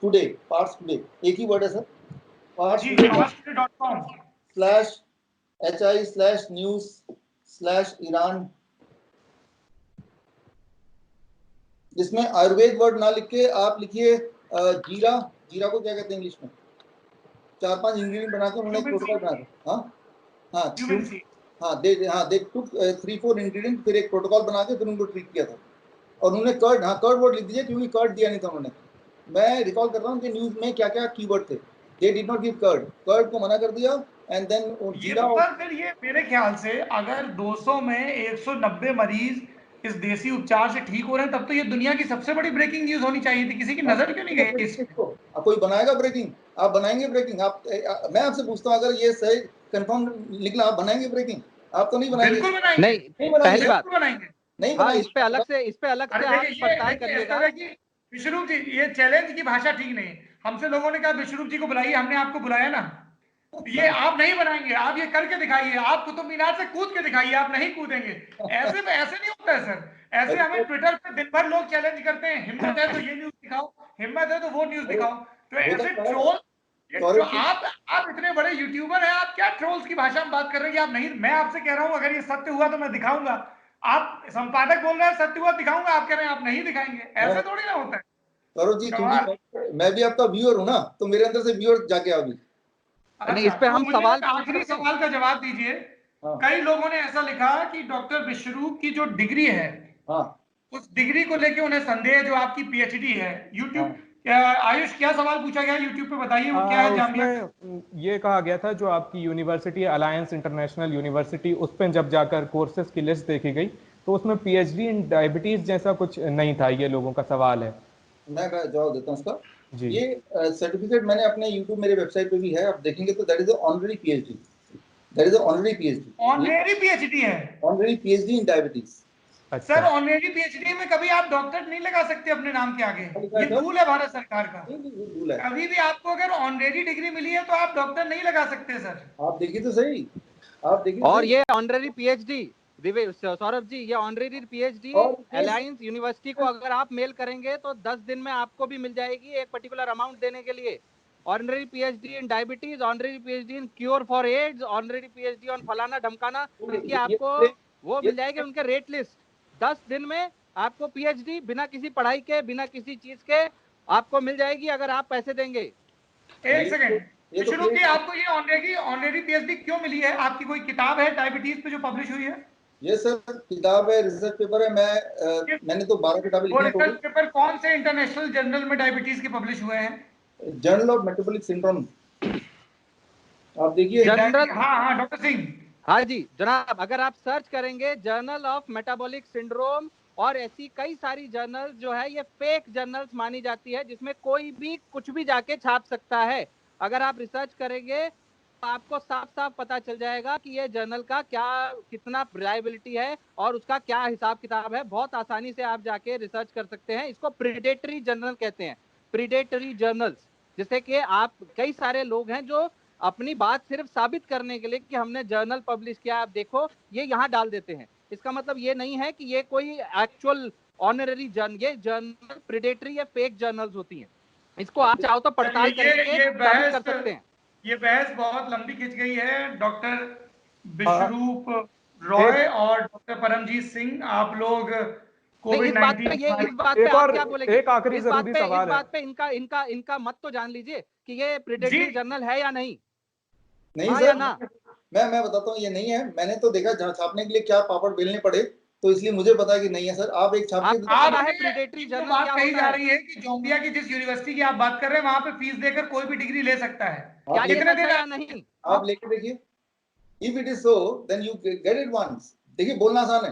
Today, Pars Today एक ही वर्ड है सर, parstoday.com/hi/news/Iran। जिसमें आयुर्वेद वर्ड ना लिख के आप लिखिए जीरा को क्या कहते हैं इंग्लिश में, 4-5 इंग्रेडिएंट बना के उन्होंने प्रोटोकॉल बना दे, दे टुक 3-4 इंग्रेडिएंट, फिर एक प्रोटोकॉल बना के फिर उनको ट्रीट किया था। और उन्होंने कर्ड वर्ड लिख दीजिए क्योंकि कर्ड दिया नहीं था उन्होंने। मैं रिकॉल कर रहा हूँ कि न्यूज में क्या क्या कीवर्ड थे। They did not give curd को मना कर दिया। एंड देन जीरा। फिर ये मेरे ख्याल से अगर 200 में 190 मरीज इस देसी उपचार से ठीक हो रहे हैं, तब तो ये दुनिया की सबसे बड़ी ब्रेकिंग न्यूज होनी चाहिए थी। किसी की नजर क्यों नहीं गई इस अब कोई बनाएगा ब्रेकिंग? आप बनाएंगे ब्रेकिंग? आप मैं आपसे पूछता हूँ, अगर ये सही कंफर्म निकला, आप बनाएंगे ब्रेकिंग? आप तो नहीं बनाएंगे। बिल्कुल बनाएंगे, नहीं, पहली बात बनाएंगे, नहीं हाँ, बनाएंगे। इस पे अलग से आप पड़ताल करिएगा। विश्वरूप जी, ये चैलेंज की भाषा ठीक नहीं। हमसे लोगों ने कहा विश्वरूप जी को बुलाइए, हमने आपको बुलाया ना। ये आप नहीं बनाएंगे, आप ये करके दिखाइए, आप कुतुब मीनार से कूद के दिखाइए, आप नहीं कूदेंगे। ऐसे नहीं होता है सर। ऐसे हमें ट्विटर पे दिन भर लोग चैलेंज करते हैं, हिम्मत है तो ये न्यूज दिखाओ, हिम्मत है तो वो न्यूज दिखाओ। तो ऐसे ट्रोल, तो आप इतने बड़े यूट्यूबर हैं, आप क्या ट्रोल्स की भाषा में बात कर रहे हैं? आप नहीं, मैं आपसे कह रहा हूं अगर ये सत्य हुआ तो मैं दिखाऊंगा। आप संपादक बोल रहे हैं सत्य हुआ दिखाऊंगा, आप कह रहे हैं आप नहीं दिखाएंगे। ऐसे थोड़ी ना होता है। सौरभ जी, क्योंकि मैं भी आपका व्यूअर हूं ना, तो मेरे अंदर से व्यूअर जाके अभी नहीं, इस पे हम सवाल, आखिरी सवाल का जवाब दीजिए। कई लोगों ने ऐसा लिखा कि डॉक्टर विश्वरूप की जो डिग्री है, उस डिग्री को लेके उन्हें संदेह है, जो आपकी पीएचडी है। यूट्यूब आयुष, क्या सवाल पूछा गया यूट्यूब पे, बताइए वो क्या है? जामिया ये कहा गया था जो आपकी यूनिवर्सिटी अलायंस इंटरनेशनल यूनिवर्सिटी, उस पर जब जाकर कोर्सेज की लिस्ट देखी गई तो उसमें पीएचडी इन डायबिटीज जैसा कुछ नहीं था। ये लोगों का सवाल है। मैं जवाब देता हूँ उसका। जी। ये सर्टिफिकेट मैंने अपने यूट्यूब, मेरे वेबसाइट पे भी है, आप देखेंगे तो that is honorary PhD. That is honorary PhD. Honorary PhD है, ऑनररी पीएचडी इन डायबिटीज। अच्छा। सर ऑनररी पीएचडी में कभी आप डॉक्टर नहीं लगा सकते अपने नाम के आगे, ये रूल है भारत सरकार का। कभी भी आपको अगर ऑनररी डिग्री मिली है तो आप डॉक्टर नहीं लगा सकते सर। आप देखिए तो सही, आप देखिए। और ये ऑनररी पीएचडी, सौरभ जी, ये ऑनररी पीएचडी अलायंस यूनिवर्सिटी को अगर आप मेल करेंगे तो 10 दिन में आपको भी मिल जाएगी, एक पर्टिकुलर अमाउंट देने के लिए। Honorary PhD in diabetes, honorary PhD in cure for AIDS, honorary PhD on फलाना ढमकाना, इसकी आपको वो मिल जाएगी, उनके रेट लिस्ट। 10 दिन में आपको पीएचडी बिना किसी पढ़ाई के, बिना किसी चीज के आपको मिल जाएगी, अगर आप पैसे देंगे। एक सेकंड विश्वरूप जी, आपको ये ऑनररी पीएचडी क्यों मिली है? आपकी कोई किताब है डायबिटीज पे जो पब्लिश हुई है? ये सर किताब है, रिसर्च पेपर है। मैंने तो 12 किताबें लिखी हैं। रिसर्च पेपर कौन से इंटरनेशनल जर्नल में डायबिटीज के पब्लिश हुए हैं? जर्नल ऑफ मेटाबॉलिक सिंड्रोम, आप देखिए। हाँ डॉक्टर सिंह। हाँ जी जनाब, अगर आप सर्च करेंगे जर्नल ऑफ मेटाबॉलिक सिंड्रोम, और ऐसी कई सारी जर्नल जो है ये फेक जर्नल्स मानी जाती है, जिसमें कोई भी कुछ भी जाके छाप सकता है। अगर आप रिसर्च करेंगे तो आपको साफ साफ पता चल जाएगा कि ये जर्नल का कितना रिलायबिलिटी है और उसका क्या हिसाब किताब है। बहुत आसानी से आप जाके रिसर्च कर सकते हैं। इसको प्रीडेटरी जर्नल कहते हैं, प्रीडेटरी जर्नल्स। जिससे कि आप, कई सारे लोग हैं जो अपनी बात सिर्फ साबित करने के लिए कि हमने जर्नल पब्लिश किया, आप देखो, ये यहाँ डाल देते हैं। इसका मतलब ये नहीं है कि ये कोई एक्चुअल ऑनररी जर्नल, ये जर्नल प्रीडेटरी या फेक जर्नल्स होती हैं। इसको आप चाहो तो पड़ताल करके साबित कर सकते हैं। ये बहस बहुत लंबी खिंच गई है। डॉक्टर विश्वरूप रॉय और डॉक्टर परमजीत सिंह, आप लोग कोविड-19 इस बात पे आप क्या बोलेंगे? एक आखिरी जरूरी सवाल है। इस बात पे इनका मत तो जान लीजिए कि ये प्रीडेटरी जर्नल है या नहीं। नहीं सर, मैं बताता हूँ, ये नहीं है। मैंने तो देखा छापने के लिए क्या पापड़ बेलने पड़े, तो इसलिए मुझे पता है कि नहीं है सर। आप एक छाप के प्रीडेटरी जर्नल बात कही जा रही है कि जोम्बिया की जिस यूनिवर्सिटी की आप बात कर रहे हैं, वहां पे फीस देकर कोई भी डिग्री ले सकता है। कितने दिन नहीं आप लेके देखिए। If it is so then you get it once. देखिए, बोलना आसान है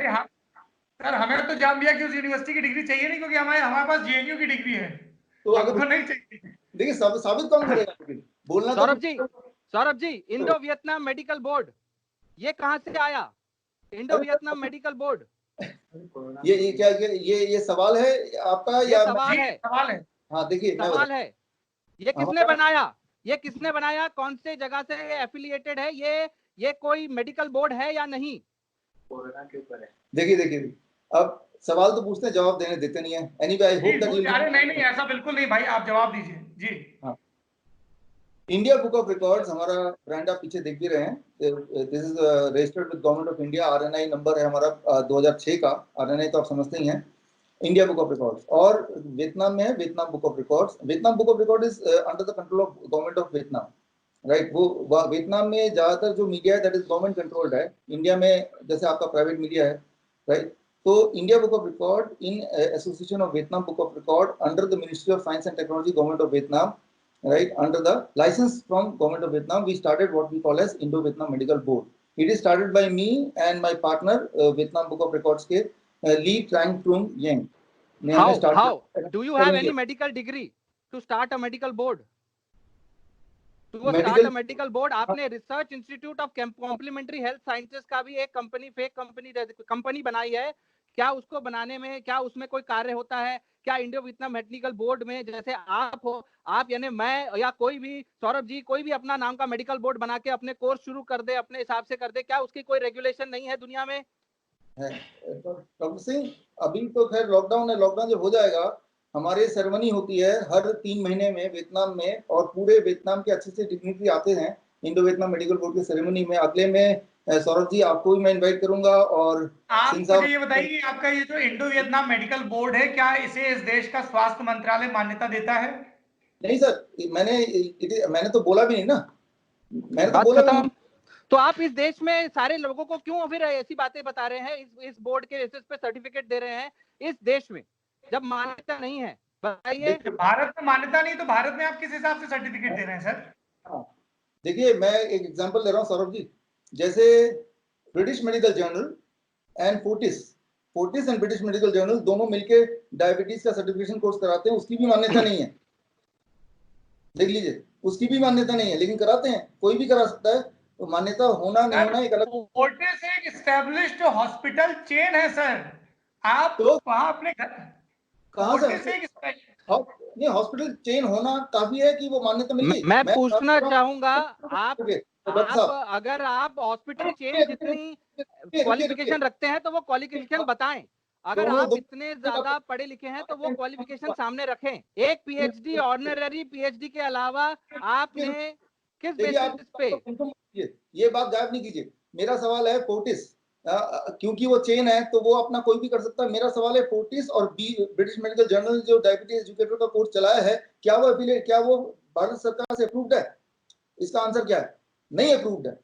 सर। हमें तो जाम्बिया की उस यूनिवर्सिटी की डिग्री चाहिए नहीं, क्योंकि हमारे पास जेएनयू की डिग्री है, तो अगर नहीं चाहिए। देखिए, साबित कौन करेगा? बोलना। Saurabh ji, Indo Vietnam medical board, ये कहां से आया? इंडो वियतनाम मेडिकल बोर्ड, ये क्या, ये सवाल है आपका या सवाल है? हाँ देखिए, सवाल है। ये किसने बनाया? ये किसने बनाया? कौन से जगह से एफिलिएटेड है? ये कोई मेडिकल बोर्ड है या नहीं? कोरोना के ऊपर है। देखिए, अब सवाल तो पूछते हैं, जवाब देते नहीं है। Anyway, I hope that you. अरे नहीं, ऐसा बिल्कुल नहीं भाई, आप जवाब दीजिए जी। हाँ, इंडिया बुक ऑफ रिकॉर्ड्स हमारा ब्रांड, आप पीछे देख भी रहे हैं। This is registered with government of India. RNI number है हमारा 2006 का। आरएनआई तो आप समझते ही हैं। इंडिया बुक ऑफ रिकॉर्ड्स, और वियतनाम में है Vietnam book of records. Vietnam book of record is under the control of government of Vietnam, right. वो वियतनाम में ज्यादातर जो मीडिया है दैट इज गवर्नमेंट कंट्रोल्ड है। इंडिया में जैसे आपका प्राइवेट मीडिया है, राइट। तो India book of record in association of Vietnam book of record under the ministry of science and technology, government of Vietnam, right, under the license from government of Vietnam, we started what we call as Indo-Vietnam Medical Board. It is started by me and my partner, Vietnam Book of Records के Lee Trang-Trung Yang ने How? हमें start How? Do you have any medical degree to start a medical board? To start a medical board, आपने research institute of complementary health sciences का भी एक company, fake company बनाई है। क्या उसको बनाने में, क्या उसमें कोई कार्य होता है? क्या इंडो वियतनाम मेडिकल बोर्ड में जैसे आप हो, आप यानी मैं या कोई भी, सौरभ जी, कोई भी अपना नाम का मेडिकल बोर्ड बना के अपने कोर्स शुरू कर दे, अपने हिसाब से कर दे, क्या उसकी कोई रेगुलेशन नहीं है दुनिया में? डॉक्टर सिंह, अभी तो खैर लॉकडाउन है, लॉकडाउन जब हो जाएगा, हमारी सेरेमनी होती है हर 3 महीने में वियतनाम में, और पूरे वियतनाम के अच्छे से डिग्निटरी आते हैं इंडो वियतनाम मेडिकल बोर्ड की सेरेमनी में। अगले में सौरभ जी आपको भी मैं इनवाइट करूंगा। और आप मुझे ये बताइए कि आपका ये जो इंडो वियतनाम मेडिकल बोर्ड है, क्या इसे इस देश का स्वास्थ्य मंत्रालय मान्यता देता है? नहीं सर, मैंने तो बोला भी नहीं ना, मैंने तो बोला भी नहीं। तो आप इस देश में सारे लोगों को क्यों फिर ऐसी बातें बता रहे हैं, इस बोर्ड के बेसिस पे सर्टिफिकेट दे रहे हैं इस देश में, जब मान्यता नहीं है? बताइए। भारत में मान्यता नहीं तो भारत में आप किस हिसाब से सर्टिफिकेट दे रहे हैं सर? देखिए, मैं एक एग्जांपल दे रहा हूं सौरभ जी। जैसे British medical journal and Fortis and British medical journal दोनों मिलके डायबिटीज का सर्टिफिकेशन कोर्स कराते हैं, उसकी भी मान्यता नहीं है। देख लीजिए, उसकी भी मान्यता नहीं है, लेकिन कराते हैं, कोई भी करा सकता है। तो मान्यता होना नहीं होना एक अलग। फोर्टिस एक एस्टैब्लिश्ड हॉस्पिटल चेन है सर। आप तो वहां अपने घर कहां से नहीं, हॉस्पिटल चेन होना काफी है कि वो मान्यता मिल गई? मैं पूछना चाहूंगा, आप अगर आप हॉस्पिटल चेन जितनी क्वालिफिकेशन रखते हैं तो वो क्वालिफिकेशन बताएं। अगर आप इतने ज्यादा पढ़े लिखे हैं तो वो क्वालिफिकेशन सामने रखें। एक पीएचडी, ऑनररी पीएचडी के अलावा आपने किस बेसिस पे? ये बात गायब नहीं कीजिए। मेरा सवाल है फोर्टिस, क्योंकि वो चेन है तो वो अपना कोई भी कर सकता है। मेरा सवाल है फोर्टिस और ब्रिटिश मेडिकल जर्नल जो डायबिटीज एजुकेटर का कोर्स चलाया है, क्या वो भारत सरकार से अप्रूव्ड है? इसका आंसर क्या है? नहीं अप्रूव्ड है।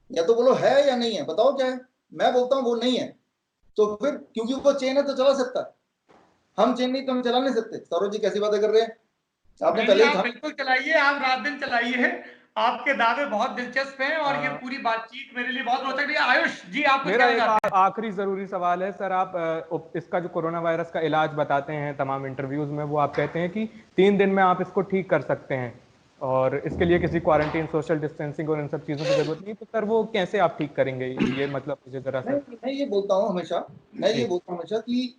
या तो बोलो है या नहीं है, बताओ क्या है। मैं बोलता हूँ वो नहीं है, तो फिर क्योंकि वो चेन है तो चला सकता है, हम चेन नहीं तो हम चला नहीं सकते। सौरभ जी कैसी बातें कर रहे हैं? आपने पहले आप बिल्कुल चलाइए, आप रात दिन चलाइए, आपके दावे बहुत दिलचस्प हैं और ये पूरी बातचीत मेरे लिए बहुत रोचक रही है। आयुष जी, आप मेरा एक आखिरी जरूरी सवाल है सर, आप इसका जो कोरोना वायरस का इलाज बताते हैं तमाम इंटरव्यूज में, वो आप कहते हैं कि 3 दिन में आप इसको ठीक कर सकते हैं और इसके लिए किसी क्वारंटीन, सोशल डिस्टेंसिंग और इन सब चीजों की जरूरत नहीं, तो सर वो कैसे आप ठीक करेंगे? ये मतलब मुझे जरा सा। मैं ये बोलता हूँ हमेशा कि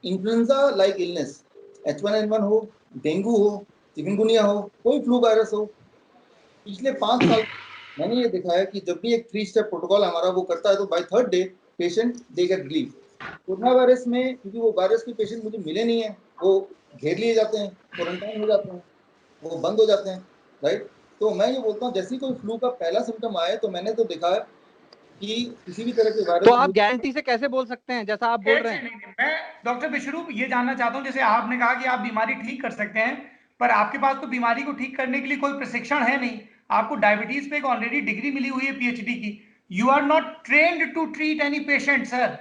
इन्फ्लुएंजा लाइक इलनेस, H1N1 हो, डेंगू हो, चिकनगुनिया हो, कोई फ्लू वायरस हो, पिछले 5 साल मैंने ये देखा है कि जब भी एक 3 स्टेप प्रोटोकॉल हमारा वो करता है तो by 3rd day patient they get relieve. Corona virus में क्योंकि वो वायरस के पेशेंट मुझे मिले नहीं है, वो घेर लिए जाते हैं, क्वारंटाइन हो जाते हैं, वो बंद हो जाते हैं, राइट। तो मैं ये बोलता हूँ जैसे ही कोई फ्लू का पहला सिम्टम आए तो मैंने तो देखा है कि किसी भी तरह के वायरस। तो आप गारंटी से कैसे बोल सकते हैं जैसा आप बोल रहे हैं? मैं डॉक्टर विश्वरूप ये जानना चाहता हूँ, जैसे आपने कहा कि आप बीमारी ठीक कर सकते हैं, पर आपके पास तो बीमारी को ठीक करने के लिए कोई प्रशिक्षण है नहीं। आपको डायबिटीज पे एक ऑलरेडी डिग्री मिली हुई है पीएचडी की। You are not trained to treat any patient sir.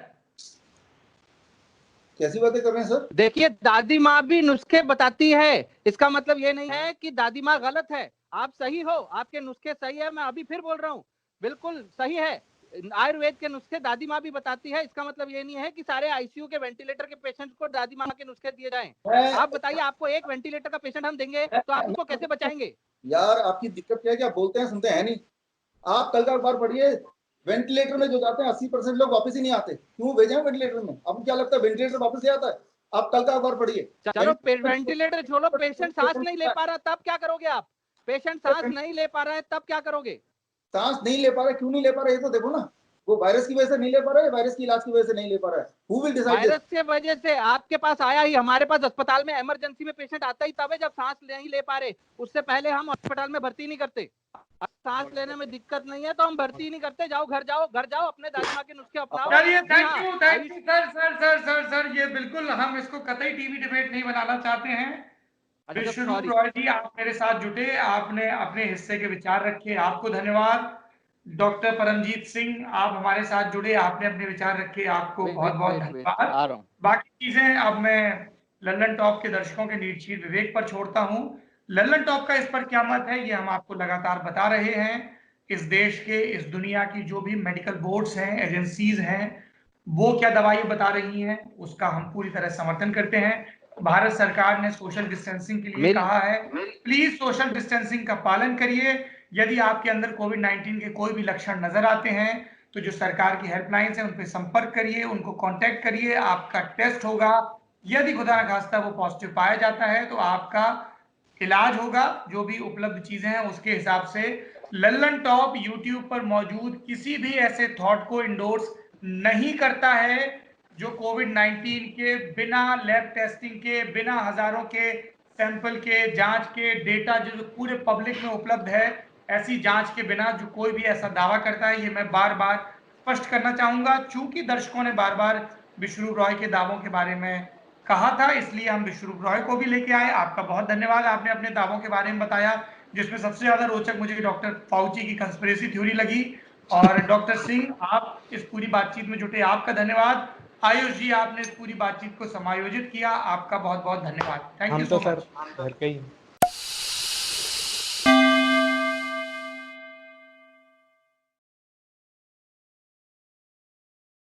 कैसी बातें कर रहे हैं सर? देखिए, दादी माँ भी नुस्खे बताती है, इसका मतलब ये नहीं है कि दादी माँ गलत है। आप सही हो, आपके नुस्खे सही है, मैं अभी फिर बोल रहा हूँ, बिल्कुल सही है। आयुर्वेद के नुस्खे दादी माँ भी बताती है, इसका मतलब ये नहीं है कि सारे आईसीयू के वेंटिलेटर के पेशेंट को दादी माँ के नुस्खे दिए जाएं। आप बताइए, आपको एक वेंटिलेटर का पेशेंट हम देंगे तो आप उसको कैसे बचाएंगे? यार आपकी दिक्कत क्या है कि आप बोलते हैं सुनते हैं नहीं। आप कल का अखबार पढ़िए, वेंटिलेटर में जो जाते हैं 80% लोग वापस ही नहीं आते। क्यों भेजे वेंटिलेटर में? आपको क्या लगता है वेंटिलेटर वापस ही आता है? आप कल का अखबार पढ़िए। चलो वेंटिलेटर छोड़ो, पेशेंट सांस नहीं ले पा रहा तब क्या करोगे आप? पेशेंट सांस नहीं ले पा रहा है तब क्या करोगे? सांस नहीं ले पा रहा है, क्यों नहीं ले पा रहा है ये तो देखो ना। वो वायरस की वजह से नहीं ले पा रहा है, वायरस की इलाज की वजह से नहीं ले पा रहा है। Who will decide this? Virus के वजह से आपके पास आया ही, हमारे पास अस्पताल में इमरजेंसी में पेशेंट आता ही तब है जब सांस नहीं ले पा रहे। उससे पहले हम अस्पताल में भर्ती नहीं करते। सांस लेने में दिक्कत नहीं है तो हम भर्ती नहीं करते। जाओ घर जाओ अपने दादी माँ के नुस्खे अपनाओ। चलिए, थैंक यू सर। ये बिल्कुल हम इसको कतई टीवी डिबेट नहीं बनाना चाहते हैं। विश्वरूप रॉय जी, आप मेरे साथ जुटे, आपने अपने हिस्से के विचार रखे, आपको धन्यवाद। डॉक्टर परमजीत सिंह, आप हमारे साथ जुड़े, आपने अपने विचार रखे, आपको बहुत बहुत धन्यवाद। बाकी चीजें अब मैं लल्लन टॉप के दर्शकों के निर्चीर विवेक पर छोड़ता हूं। लल्लन टॉप का इस पर क्या मत है ये हम आपको लगातार बता रहे हैं। इस देश के, इस दुनिया की जो भी मेडिकल बोर्ड्स हैं, एजेंसीज हैं, वो क्या दवाइयां बता रही हैं उसका हम पूरी तरह समर्थन करते हैं। भारत सरकार ने सोशल डिस्टेंसिंग के लिए कहा है, प्लीज सोशल डिस्टेंसिंग का पालन करिए। यदि आपके अंदर कोविड-19 के कोई भी लक्षण नजर आते हैं तो जो सरकार की हेल्पलाइन है उन पर संपर्क करिए, उनको कांटेक्ट करिए, आपका टेस्ट होगा। यदि खुदा न खास्ता वो पॉजिटिव पाया जाता है तो आपका इलाज होगा, जो भी उपलब्ध चीजें हैं उसके हिसाब से। लल्लन टॉप यूट्यूब पर मौजूद किसी भी ऐसे थॉट को इंडोर्स नहीं करता है जो कोविड-19 के बिना लैब टेस्टिंग के, बिना हजारों के सैंपल के जांच के डेटा जो पूरे पब्लिक में उपलब्ध है, ऐसी जांच के बिना जो कोई भी ऐसा दावा करता है, ये मैं बार बार स्पष्ट करना चाहूंगा। चूंकि दर्शकों ने बार बार विश्वरूप रॉय के दावों के बारे में कहा था, इसलिए हम विश्वरूप रॉय को भी लेके आए। आपका बहुत धन्यवाद, आपने अपने दावों के बारे में बताया, जिसमें सबसे ज्यादा रोचक मुझे डॉक्टर फाउची की कंस्पिरेसी थ्योरी लगी। और डॉक्टर सिंह, आप इस पूरी बातचीत में जुटे, आपका धन्यवाद। आयुष जी, आपने इस पूरी बातचीत को समायोजित किया, आपका बहुत बहुत धन्यवाद। Thank you so much. घर के ही